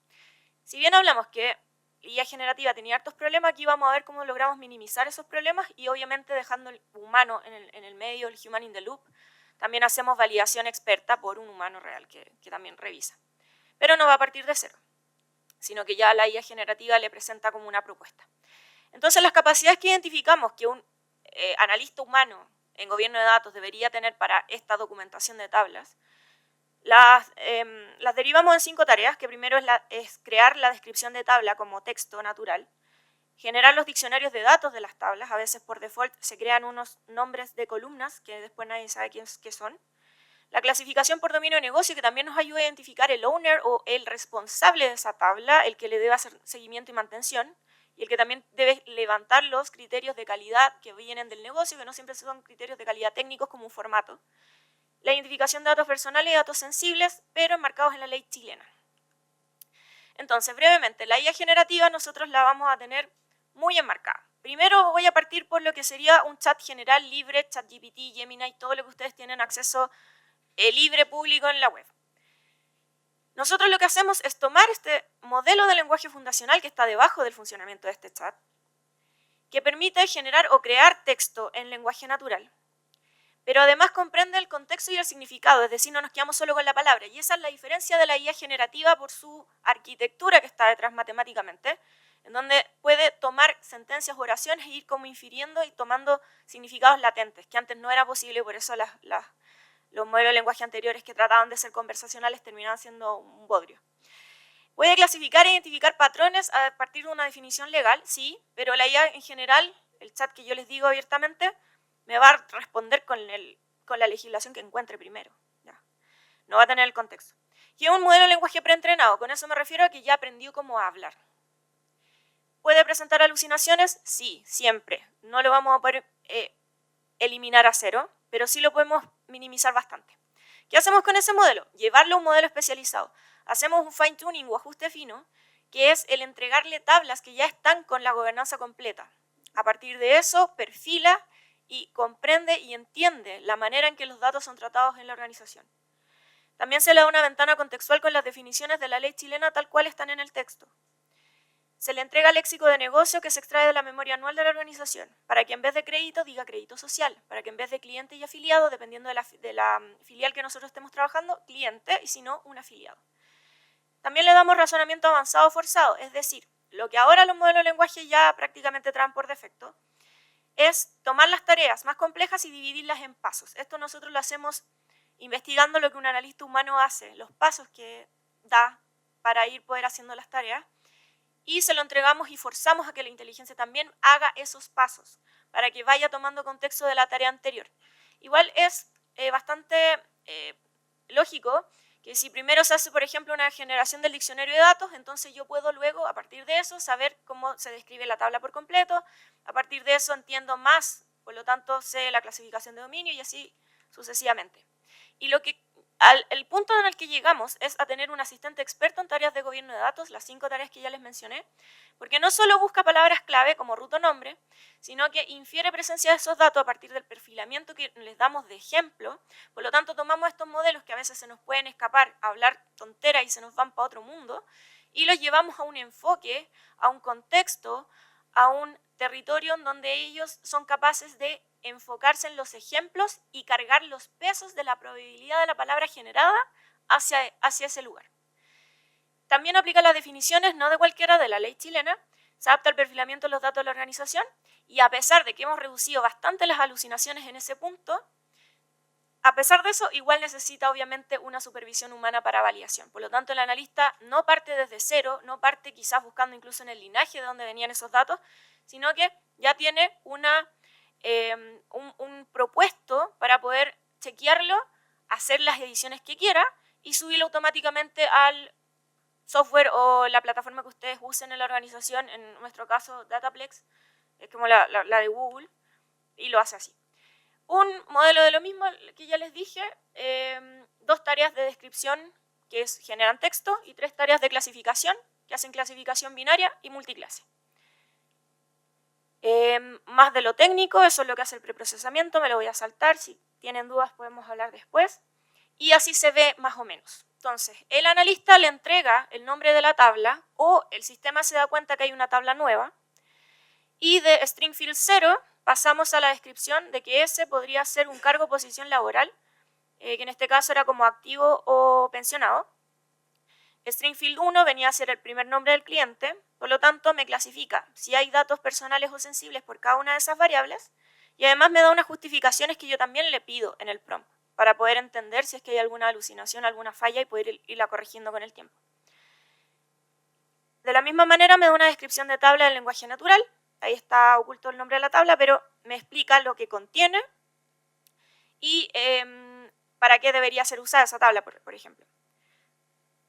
Speaker 6: Si bien hablamos que IA generativa tenía hartos problemas, aquí vamos a ver cómo logramos minimizar esos problemas y obviamente dejando el humano en el medio, el human in the loop. También hacemos validación experta por un humano real que también revisa. Pero no va a partir de cero, sino que ya la IA generativa le presenta como una propuesta. Entonces las capacidades que identificamos que un analista humano en gobierno de datos debería tener para esta documentación de tablas, las derivamos en 5 tareas, que primero es crear la descripción de tabla como texto natural, generar los diccionarios de datos de las tablas, a veces por default se crean unos nombres de columnas que después nadie sabe qué son, la clasificación por dominio de negocio, que también nos ayuda a identificar el owner o el responsable de esa tabla, el que le debe hacer seguimiento y mantención, y el que también debe levantar los criterios de calidad que vienen del negocio, que no siempre son criterios de calidad técnicos como un formato. La identificación de datos personales y datos sensibles, pero enmarcados en la ley chilena. Entonces, brevemente, la IA generativa nosotros la vamos a tener muy enmarcada. Primero voy a partir por lo que sería un chat general libre, ChatGPT, Gemini, todo lo que ustedes tienen acceso libre, público en la web. Nosotros lo que hacemos es tomar este modelo de lenguaje fundacional que está debajo del funcionamiento de este chat, que permite generar o crear texto en lenguaje natural, pero además comprende el contexto y el significado, es decir, no nos quedamos solo con la palabra, y esa es la diferencia de la IA generativa por su arquitectura que está detrás matemáticamente, en donde puede tomar sentencias o oraciones e ir como infiriendo y tomando significados latentes, que antes no era posible, por eso los modelos de lenguaje anteriores que trataban de ser conversacionales terminaban siendo un bodrio. Puede clasificar e identificar patrones a partir de una definición legal, sí, pero la IA en general, el chat que yo les digo abiertamente, me va a responder con la legislación que encuentre primero. ¿Ya? No va a tener el contexto. Y es un modelo de lenguaje preentrenado, con eso me refiero a que ya aprendió cómo hablar. ¿Puede presentar alucinaciones? Sí, siempre. No lo vamos a poder eliminar a cero, pero sí lo podemos minimizar bastante. ¿Qué hacemos con ese modelo? Llevarlo a un modelo especializado. Hacemos un fine tuning o ajuste fino, que es el entregarle tablas que ya están con la gobernanza completa. A partir de eso, perfila y comprende y entiende la manera en que los datos son tratados en la organización. También se le da una ventana contextual con las definiciones de la ley chilena tal cual están en el texto. Se le entrega léxico de negocio que se extrae de la memoria anual de la organización, para que en vez de crédito diga crédito social, para que en vez de cliente y afiliado, dependiendo de la filial que nosotros estemos trabajando, cliente y si no, un afiliado. También le damos razonamiento avanzado forzado, es decir, lo que ahora los modelos de lenguaje ya prácticamente traen por defecto, es tomar las tareas más complejas y dividirlas en pasos. Esto nosotros lo hacemos investigando lo que un analista humano hace, los pasos que da para ir poder haciendo las tareas, y se lo entregamos y forzamos a que la inteligencia también haga esos pasos, para que vaya tomando contexto de la tarea anterior. Igual es bastante lógico que si primero se hace, por ejemplo, una generación del diccionario de datos, entonces yo puedo luego, a partir de eso, saber cómo se describe la tabla por completo, a partir de eso entiendo más, por lo tanto sé la clasificación de dominio y así sucesivamente. Y el punto en el que llegamos es a tener un asistente experto en tareas de gobierno de datos, las 5 tareas que ya les mencioné, porque no solo busca palabras clave como root o nombre, sino que infiere presencia de esos datos a partir del perfilamiento que les damos de ejemplo. Por lo tanto, tomamos estos modelos que a veces se nos pueden escapar a hablar tontera y se nos van para otro mundo, y los llevamos a un enfoque, a un contexto, a un territorio en donde ellos son capaces de enfocarse en los ejemplos y cargar los pesos de la probabilidad de la palabra generada hacia ese lugar. También aplica las definiciones, no de cualquiera, de la ley chilena, se adapta al perfilamiento de los datos de la organización y a pesar de que hemos reducido bastante las alucinaciones en ese punto, a pesar de eso, igual necesita obviamente una supervisión humana para validación. Por lo tanto, el analista no parte desde cero, no parte quizás buscando incluso en el linaje de donde venían esos datos, sino que ya tiene un propuesto para poder chequearlo, hacer las ediciones que quiera y subirlo automáticamente al software o la plataforma que ustedes usen en la organización, en nuestro caso Dataplex, es como la de Google, y lo hace así. Un modelo de lo mismo que ya les dije, 2 tareas de descripción que generan texto y 3 tareas de clasificación que hacen clasificación binaria y multiclase. Más de lo técnico, eso es lo que hace el preprocesamiento, me lo voy a saltar, si tienen dudas podemos hablar después. Y así se ve más o menos. Entonces, el analista le entrega el nombre de la tabla o el sistema se da cuenta que hay una tabla nueva y de string field 0 pasamos a la descripción de que ese podría ser un cargo o posición laboral, que en este caso era como activo o pensionado. String field 1 venía a ser el primer nombre del cliente, por lo tanto me clasifica si hay datos personales o sensibles por cada una de esas variables Y además me da unas justificaciones que yo también le pido en el prompt, para poder entender si es que hay alguna alucinación, alguna falla y poder irla corrigiendo con el tiempo. De la misma manera me da una descripción de tabla del lenguaje natural, ahí está oculto el nombre de la tabla, pero me explica lo que contiene y para qué debería ser usada esa tabla, por ejemplo.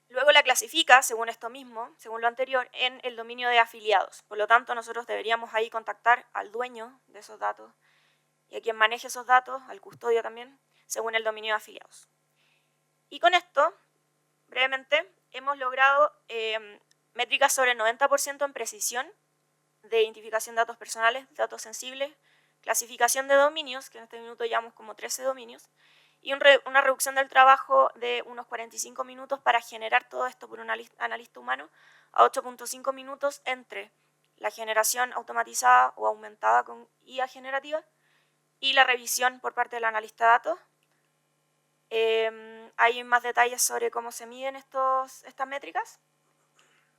Speaker 6: Luego la clasifica, según esto mismo, según lo anterior, en el dominio de afiliados. Por lo tanto, nosotros deberíamos ahí contactar al dueño de esos datos y a quien maneje esos datos, al custodio también, según el dominio de afiliados. Y con esto, brevemente, hemos logrado métricas sobre el 90% en precisión de identificación de datos personales, datos sensibles, clasificación de dominios, que en este minuto llevamos como 13 dominios, y una reducción del trabajo de unos 45 minutos para generar todo esto por un analista humano a 8.5 minutos entre la generación automatizada o aumentada con IA generativa y la revisión por parte del analista de datos. Hay más detalles sobre cómo se miden estas métricas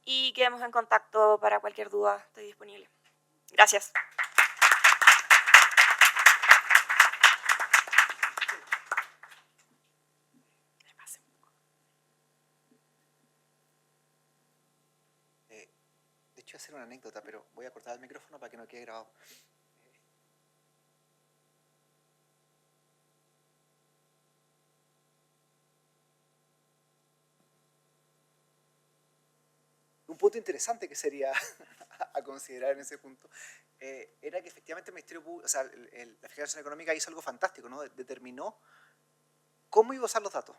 Speaker 6: y quedemos en contacto para cualquier duda, estoy disponible. Gracias.
Speaker 7: De hecho, voy a hacer una anécdota, pero voy a cortar el micrófono para que no quede grabado. Un punto interesante que sería a considerar en ese punto era que efectivamente el Ministerio Público, o sea, la Fiscalización Económica hizo algo fantástico, ¿no? Determinó cómo iba a usar los datos,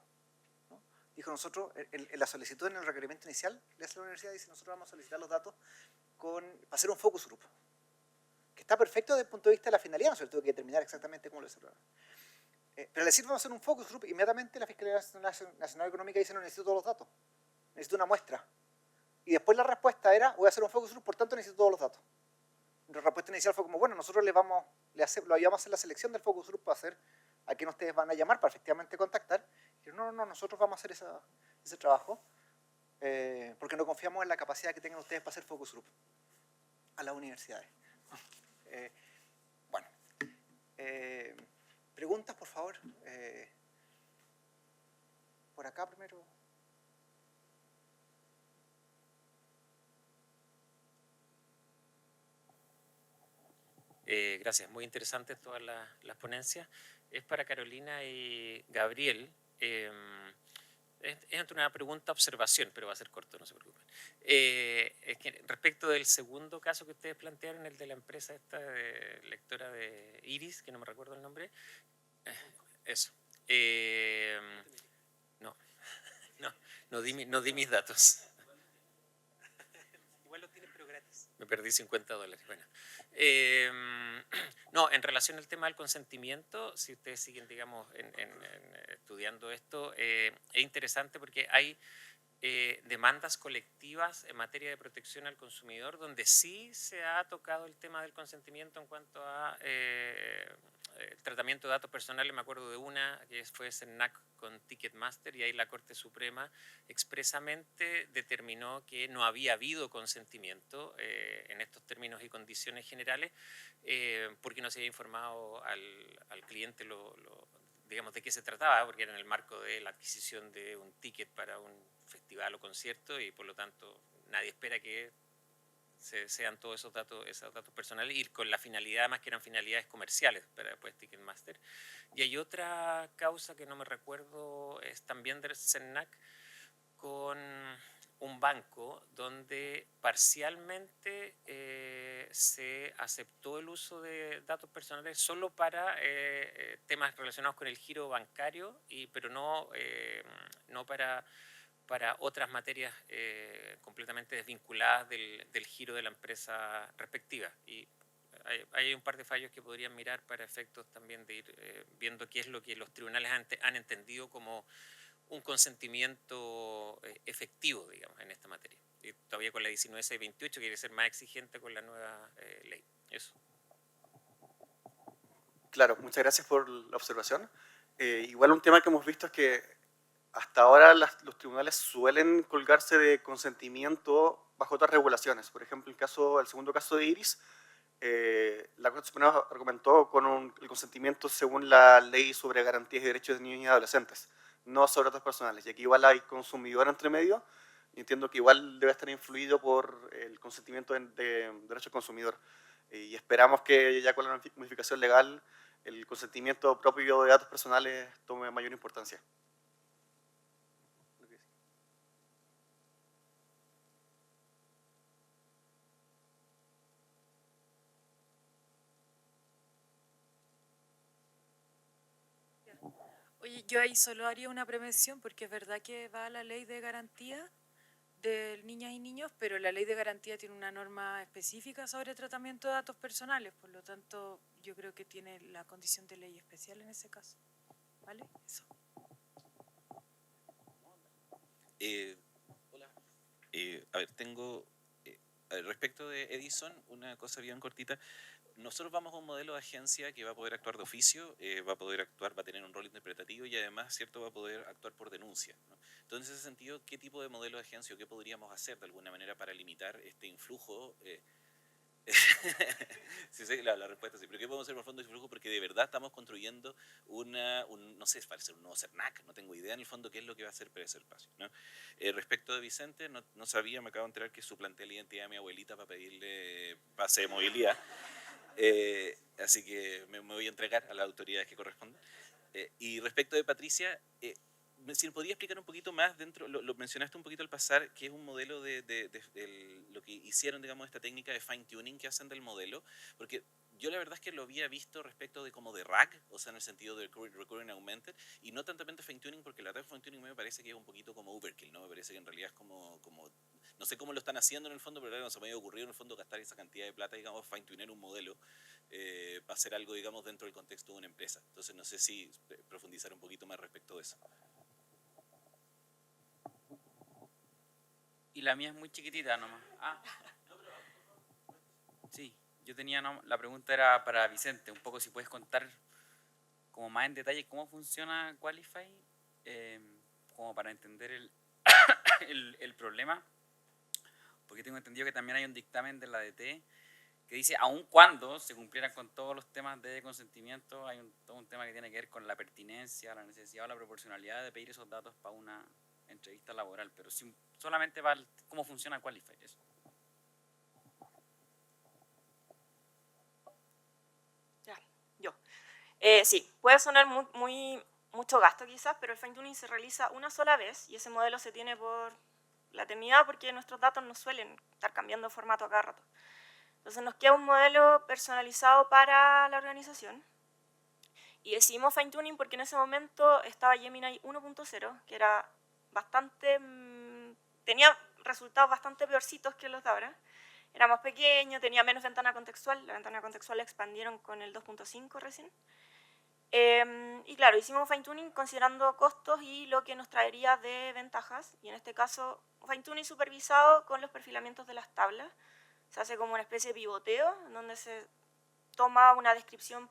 Speaker 7: ¿no? Dijo, nosotros, en la solicitud, en el requerimiento inicial, le hace la universidad, dice, nosotros vamos a solicitar los datos para hacer un focus group, que está perfecto desde el punto de vista de la finalidad, ¿no? Tuvo que determinar exactamente cómo lo desarrollaron. Pero al decir vamos a hacer un focus group, inmediatamente la Fiscalía Nacional Económica dice, no necesito todos los datos, necesito una muestra. Y después la respuesta era, voy a hacer un focus group, por tanto necesito todos los datos. La respuesta inicial fue como, bueno, nosotros lo ayudamos a hacer la selección del focus group para hacer a quién ustedes van a llamar para efectivamente contactar. Y no, nosotros vamos a hacer ese trabajo porque no confiamos en la capacidad que tengan ustedes para hacer focus group a las universidades. Bueno, preguntas, por favor. Por acá primero.
Speaker 8: Gracias, muy interesantes todas las ponencias. Es para Carolina y Gabriel. Es una pregunta-observación, pero va a ser corto, no se preocupen. Es que respecto del segundo caso que ustedes plantearon, el de la empresa esta lectora de Iris, que no me recuerdo el nombre. Eso. No di mis datos.
Speaker 7: Igual lo tienes, pero gratis.
Speaker 8: Me perdí $50. Bueno. No, en relación al tema del consentimiento, si ustedes siguen, digamos, estudiando esto, es interesante porque hay demandas colectivas en materia de protección al consumidor donde sí se ha tocado el tema del consentimiento en cuanto a el tratamiento de datos personales. Me acuerdo de una que fue CENAC con Ticketmaster y ahí la Corte Suprema expresamente determinó que no había habido consentimiento en estos términos y condiciones generales porque no se había informado al cliente digamos, de qué se trataba, porque era en el marco de la adquisición de un ticket para un festival o concierto y por lo tanto nadie espera que sean todos esos datos personales y con la finalidad, además que eran finalidades comerciales para después Ticketmaster. Y hay otra causa que no me recuerdo, es también del CENAC con un banco donde parcialmente se aceptó el uso de datos personales solo para temas relacionados con el giro bancario, pero no para otras materias completamente desvinculadas del giro de la empresa respectiva. Y hay un par de fallos que podrían mirar para efectos también de ir viendo qué es lo que los tribunales han entendido como un consentimiento efectivo, digamos, en esta materia. Y todavía con la 19.628 quiere ser más exigente con la nueva ley. Eso.
Speaker 4: Claro, muchas gracias por la observación. Igual un tema que hemos visto es que hasta ahora los tribunales suelen colgarse de consentimiento bajo otras regulaciones. Por ejemplo, el segundo caso de Iris, la Corte Suprema argumentó con el consentimiento según la ley sobre garantías y derechos de niños y adolescentes, no sobre datos personales. Y aquí igual hay consumidor entre medio, y entiendo que igual debe estar influido por el consentimiento de derecho del consumidor. Y esperamos que ya con la modificación legal el consentimiento propio de datos personales tome mayor importancia.
Speaker 9: Oye, yo ahí solo haría una prevención porque es verdad que va la ley de garantía de niñas y niños, pero la ley de garantía tiene una norma específica sobre tratamiento de datos personales, por lo tanto yo creo que tiene la condición de ley especial en ese caso. ¿Vale? Eso.
Speaker 10: Hola. A ver, tengo, respecto de Edison, una cosa bien cortita. Nosotros vamos a un modelo de agencia que va a poder actuar de oficio, va a poder actuar, va a tener un rol interpretativo y además, ¿cierto?, va a poder actuar por denuncia, ¿no? Entonces, en ese sentido, ¿qué tipo de modelo de agencia o qué podríamos hacer de alguna manera para limitar este influjo? Sí, la respuesta sí, pero ¿qué podemos hacer por el fondo de influjo? Porque de verdad estamos construyendo no sé, parece un nuevo CERNAC, no tengo idea en el fondo qué es lo que va a hacer para ese espacio, ¿no? Respecto de Vicente, no sabía, me acabo de enterar que suplanté la identidad de mi abuelita para pedirle pase de movilidad. Así que me voy a entregar a las autoridades que corresponden. Y respecto de Patricia, si me podía explicar un poquito más dentro, lo mencionaste un poquito al pasar, que es un modelo de lo que hicieron, digamos, esta técnica de fine tuning que hacen del modelo, porque yo la verdad es que lo había visto respecto de como de RAG, o sea, en el sentido de Recurring Augmented, y no tanto fine tuning, porque la verdad fine tuning me parece que es un poquito como overkill, ¿no? Me parece que en realidad es como no sé cómo lo están haciendo en el fondo, pero no se me había ocurrido en el fondo gastar esa cantidad de plata, digamos, fine tuner un modelo para hacer algo, digamos, dentro del contexto de una empresa. Entonces no sé si profundizar un poquito más respecto de eso.
Speaker 11: Y la mía es muy chiquitita nomás. Sí, yo tenía, la pregunta era para Vicente, un poco si puedes contar como más en detalle cómo funciona Qualify, como para entender el problema, porque tengo entendido que también hay un dictamen de la ADT que dice, aun cuando se cumplieran con todos los temas de consentimiento, hay todo un tema que tiene que ver con la pertinencia, la necesidad o la proporcionalidad de pedir esos datos para una entrevista laboral, pero solamente para cómo funciona Qualify, eso.
Speaker 6: Ya, yo. Sí, puede sonar mucho gasto quizás, pero el fine tuning se realiza una sola vez y ese modelo se tiene por la eternidad porque nuestros datos no suelen estar cambiando de formato a cada rato. Entonces nos queda un modelo personalizado para la organización y decidimos fine tuning porque en ese momento estaba Gemini 1.0, que era tenía resultados bastante peorcitos que los de ahora. Era más pequeño, tenía menos ventana contextual, la ventana contextual la expandieron con el 2.5 recién. Y claro, hicimos fine tuning considerando costos y lo que nos traería de ventajas, y en este caso fine tuning supervisado con los perfilamientos de las tablas. Se hace como una especie de pivoteo, en donde se toma una descripción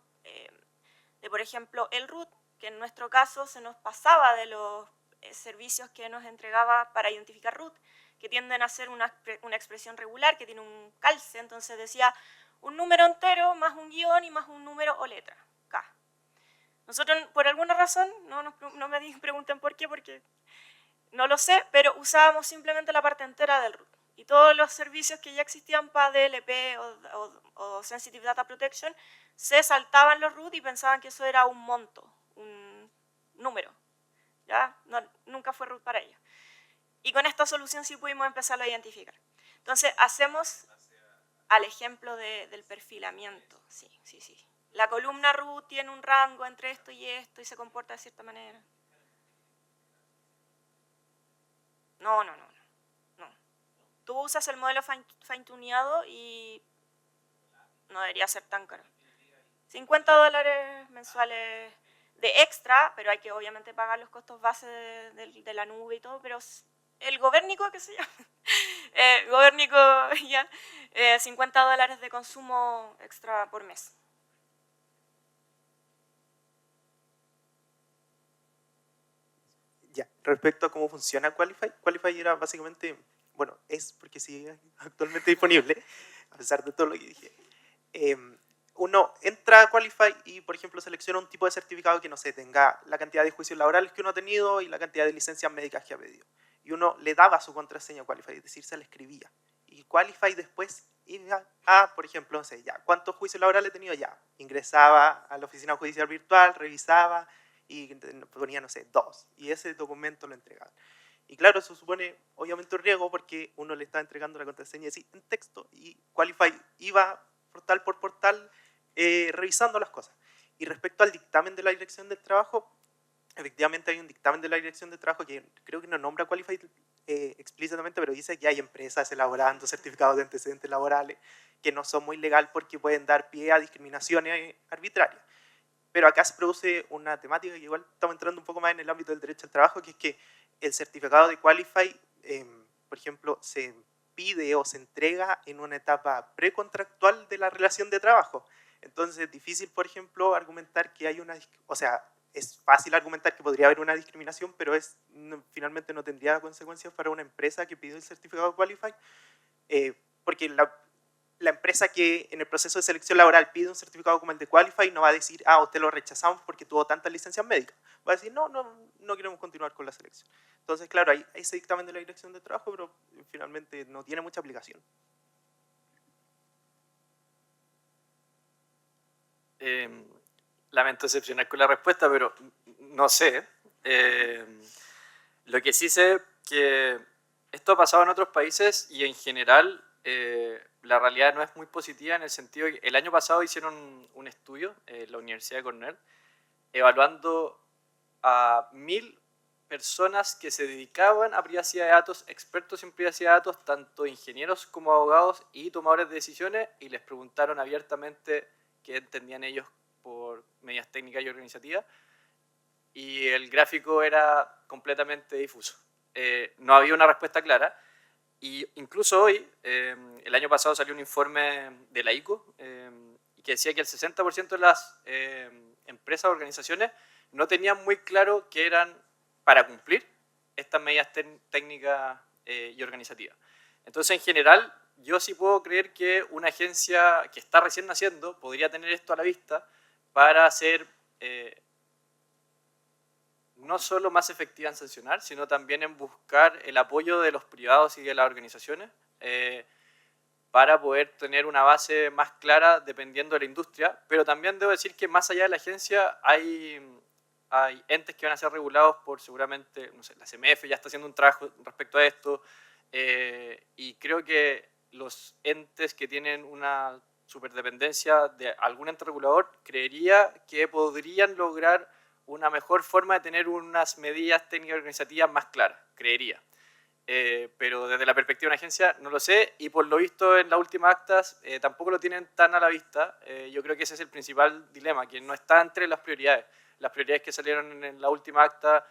Speaker 6: de, por ejemplo, el root, que en nuestro caso se nos pasaba de los servicios que nos entregaba para identificar root, que tienden a ser una expresión regular, que tiene un calce, entonces decía un número entero más un guión y más un número o letra, K. Nosotros, por alguna razón, no me pregunten por qué, porque no lo sé, pero usábamos simplemente la parte entera del root. Y todos los servicios que ya existían para DLP o Sensitive Data Protection se saltaban los root y pensaban que eso era un monto, un número. ¿Ya? Nunca fue root para ellos. Y con esta solución sí pudimos empezarlo a identificar. Entonces, hacemos al ejemplo del perfilamiento. Sí. La columna root tiene un rango entre esto y se comporta de cierta manera. No. Tú usas el modelo fine-tuneado y no debería ser tan caro. $50 mensuales de extra, pero hay que obviamente pagar los costos base de la nube y todo, pero el gobérnico, ¿qué se llama? Gobérnico, ya, $50 de consumo extra por mes.
Speaker 5: Ya, respecto a cómo funciona Qualify era básicamente, bueno, es porque sigue actualmente disponible, a pesar de todo lo que dije. uno entra a Qualify y, por ejemplo, selecciona un tipo de certificado que, no sé, tenga la cantidad de juicios laborales que uno ha tenido y la cantidad de licencias médicas que ha pedido. Y uno le daba su contraseña a Qualify, es decir, se la escribía. Y Qualify después iba a, por ejemplo, no sé, ya, ¿cuántos juicios laborales he tenido? Ya, ingresaba a la oficina judicial virtual, revisaba y ponía, no sé, 2. Y ese documento lo entregaban. Y claro, eso supone obviamente un riesgo porque uno le está entregando la contraseña así en texto y Qualify iba portal por portal revisando las cosas. Y respecto al dictamen de la Dirección del Trabajo, efectivamente hay un dictamen de la Dirección del Trabajo que creo que no nombra Qualify explícitamente, pero dice que hay empresas elaborando certificados de antecedentes laborales que no son muy legal porque pueden dar pie a discriminaciones arbitrarias. Pero acá se produce una temática que igual estamos entrando un poco más en el ámbito del derecho al trabajo, que es que el certificado de Qualify, por ejemplo, se pide o se entrega en una etapa precontractual de la relación de trabajo. Entonces es difícil, por ejemplo, argumentar que hay una, o sea, es fácil argumentar que podría haber una discriminación, pero finalmente no tendría consecuencias para una empresa que pide el certificado de Qualify, porque la empresa que en el proceso de selección laboral pide un certificado como el de Qualify no va a decir, usted lo rechazamos porque tuvo tantas licencias médicas. Va a decir, no queremos continuar con la selección. Entonces, claro, hay ese dictamen de la Dirección de Trabajo, pero finalmente no tiene mucha aplicación.
Speaker 2: Lamento decepcionar con la respuesta, pero no sé. Lo que sí sé que esto ha pasado en otros países y en general la realidad no es muy positiva en el sentido de que el año pasado hicieron un estudio en la Universidad de Cornell evaluando a 1000 personas que se dedicaban a privacidad de datos, expertos en privacidad de datos, tanto ingenieros como abogados y tomadores de decisiones, y les preguntaron abiertamente qué entendían ellos por medidas técnicas y organizativas, y el gráfico era completamente difuso. No había una respuesta clara, y incluso hoy, el año pasado salió un informe de la ICO que decía que el 60% de las empresas o organizaciones no tenían muy claro qué eran para cumplir estas medidas técnicas y organizativas. Entonces, en general, yo sí puedo creer que una agencia que está recién naciendo podría tener esto a la vista para ser no solo más efectiva en sancionar, sino también en buscar el apoyo de los privados y de las organizaciones para poder tener una base más clara dependiendo de la industria. Pero también debo decir que más allá de la agencia hay entes que van a ser regulados por seguramente, no sé, la CMF ya está haciendo un trabajo respecto a esto, y creo que los entes que tienen una superdependencia de algún ente regulador, creería que podrían lograr una mejor forma de tener unas medidas técnicas y organizativas más claras, creería. Pero desde la perspectiva de una agencia no lo sé, y por lo visto en las últimas actas tampoco lo tienen tan a la vista. Yo creo que ese es el principal dilema, que no está entre las prioridades. Las prioridades que salieron en la última acta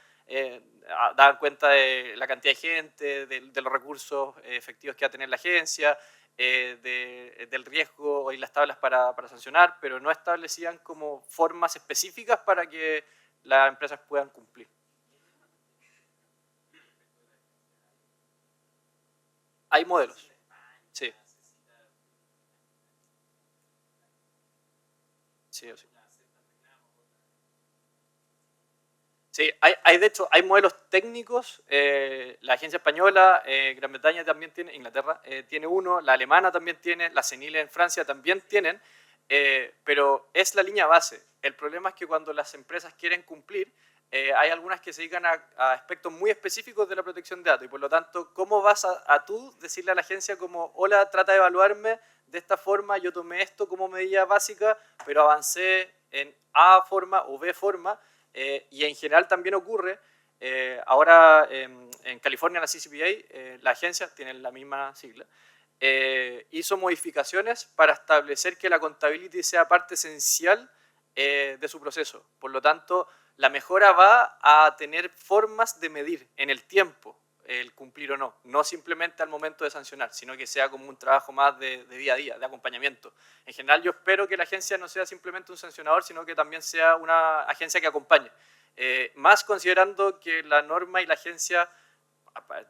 Speaker 2: daban cuenta de la cantidad de gente, de los recursos efectivos que va a tener la agencia, del riesgo y las tablas para sancionar, pero no establecían como formas específicas para que las empresas puedan cumplir. Hay modelos, sí. Sí o sí. Sí, de hecho, hay modelos técnicos. La agencia española, Gran Bretaña también tiene, Inglaterra tiene uno, la alemana también tiene, la CENIL en Francia también tienen, pero es la línea base. El problema es que cuando las empresas quieren cumplir, hay algunas que se dedican a aspectos muy específicos de la protección de datos, y por lo tanto, ¿cómo vas a tú decirle a la agencia como, hola, trata de evaluarme de esta forma, yo tomé esto como medida básica, pero avancé en A forma o B forma? Y en general también ocurre, ahora en California, la CCPA, la agencia, tiene la misma sigla, hizo modificaciones para establecer que la accountability sea parte esencial de su proceso. Por lo tanto, la mejora va a tener formas de medir en el tiempo el cumplir o no, no simplemente al momento de sancionar, sino que sea como un trabajo más de día a día, de acompañamiento. En general, yo espero que la agencia no sea simplemente un sancionador, sino que también sea una agencia que acompañe. Más considerando que la norma y la agencia,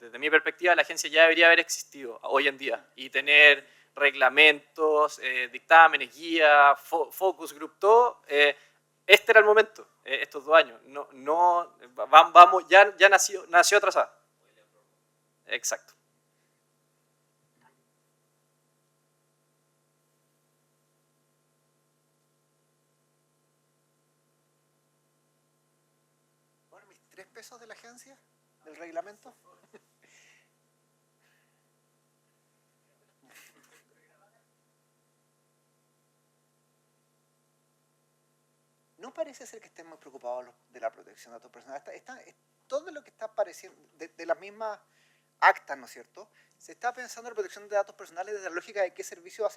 Speaker 2: desde mi perspectiva, la agencia ya debería haber existido hoy en día y tener reglamentos, dictámenes, guías, focus group, todo. Este era el momento, estos 2 años. Vamos, ya nació atrasada. Exacto.
Speaker 7: Bueno, mis 3 pesos de la agencia, del reglamento. No parece ser que estén muy preocupados de la protección de datos personales. Todo lo que está apareciendo, de las mismas actas, ¿no es cierto? Se está pensando en la protección de datos personales desde la lógica de qué servicio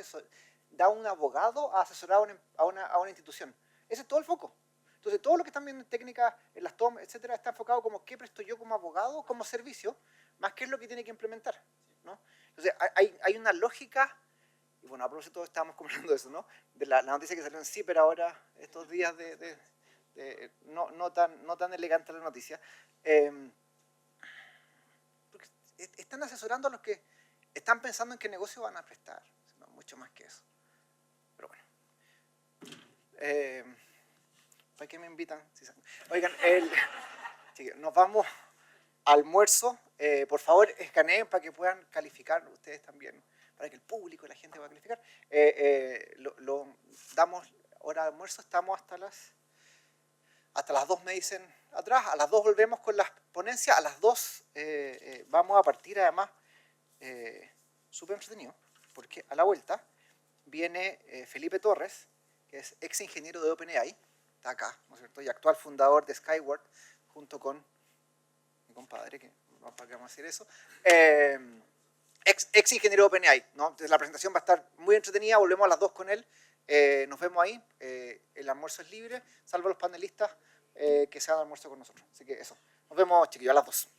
Speaker 7: da un abogado a asesorar a una institución. Ese es todo el foco. Entonces, todo lo que están viendo en técnicas, en las tomas, etcétera, está enfocado como qué presto yo como abogado, como servicio, más qué es lo que tiene que implementar, ¿no? Entonces, hay una lógica. Y bueno, a propósito estábamos conversando de eso, ¿no? De la noticia que salió en CIPER ahora, estos días no tan elegante la noticia. Porque están asesorando a los que están pensando en qué negocio van a prestar. No, mucho más que eso. Pero bueno. ¿Para qué me invitan? Oigan, nos vamos al almuerzo. Por favor, escaneen para que puedan calificar ustedes también, para que el público y la gente pueda calificar. Damos hora de almuerzo, estamos hasta las 2 me dicen atrás, a las 2 volvemos con las ponencias, a las 2 vamos a partir además súper entretenido, porque a la vuelta viene Felipe Torres, que es ex ingeniero de OpenAI, está acá, ¿no es cierto?, y actual fundador de Skyward, junto con mi compadre, que no para qué vamos a decir eso, ex ingeniero de OpenAI, ¿no? Entonces la presentación va a estar muy entretenida, volvemos a las 2 con él, nos vemos ahí, el almuerzo es libre, salvo los panelistas que se van al almuerzo con nosotros. Así que eso, nos vemos chiquillos a las 2.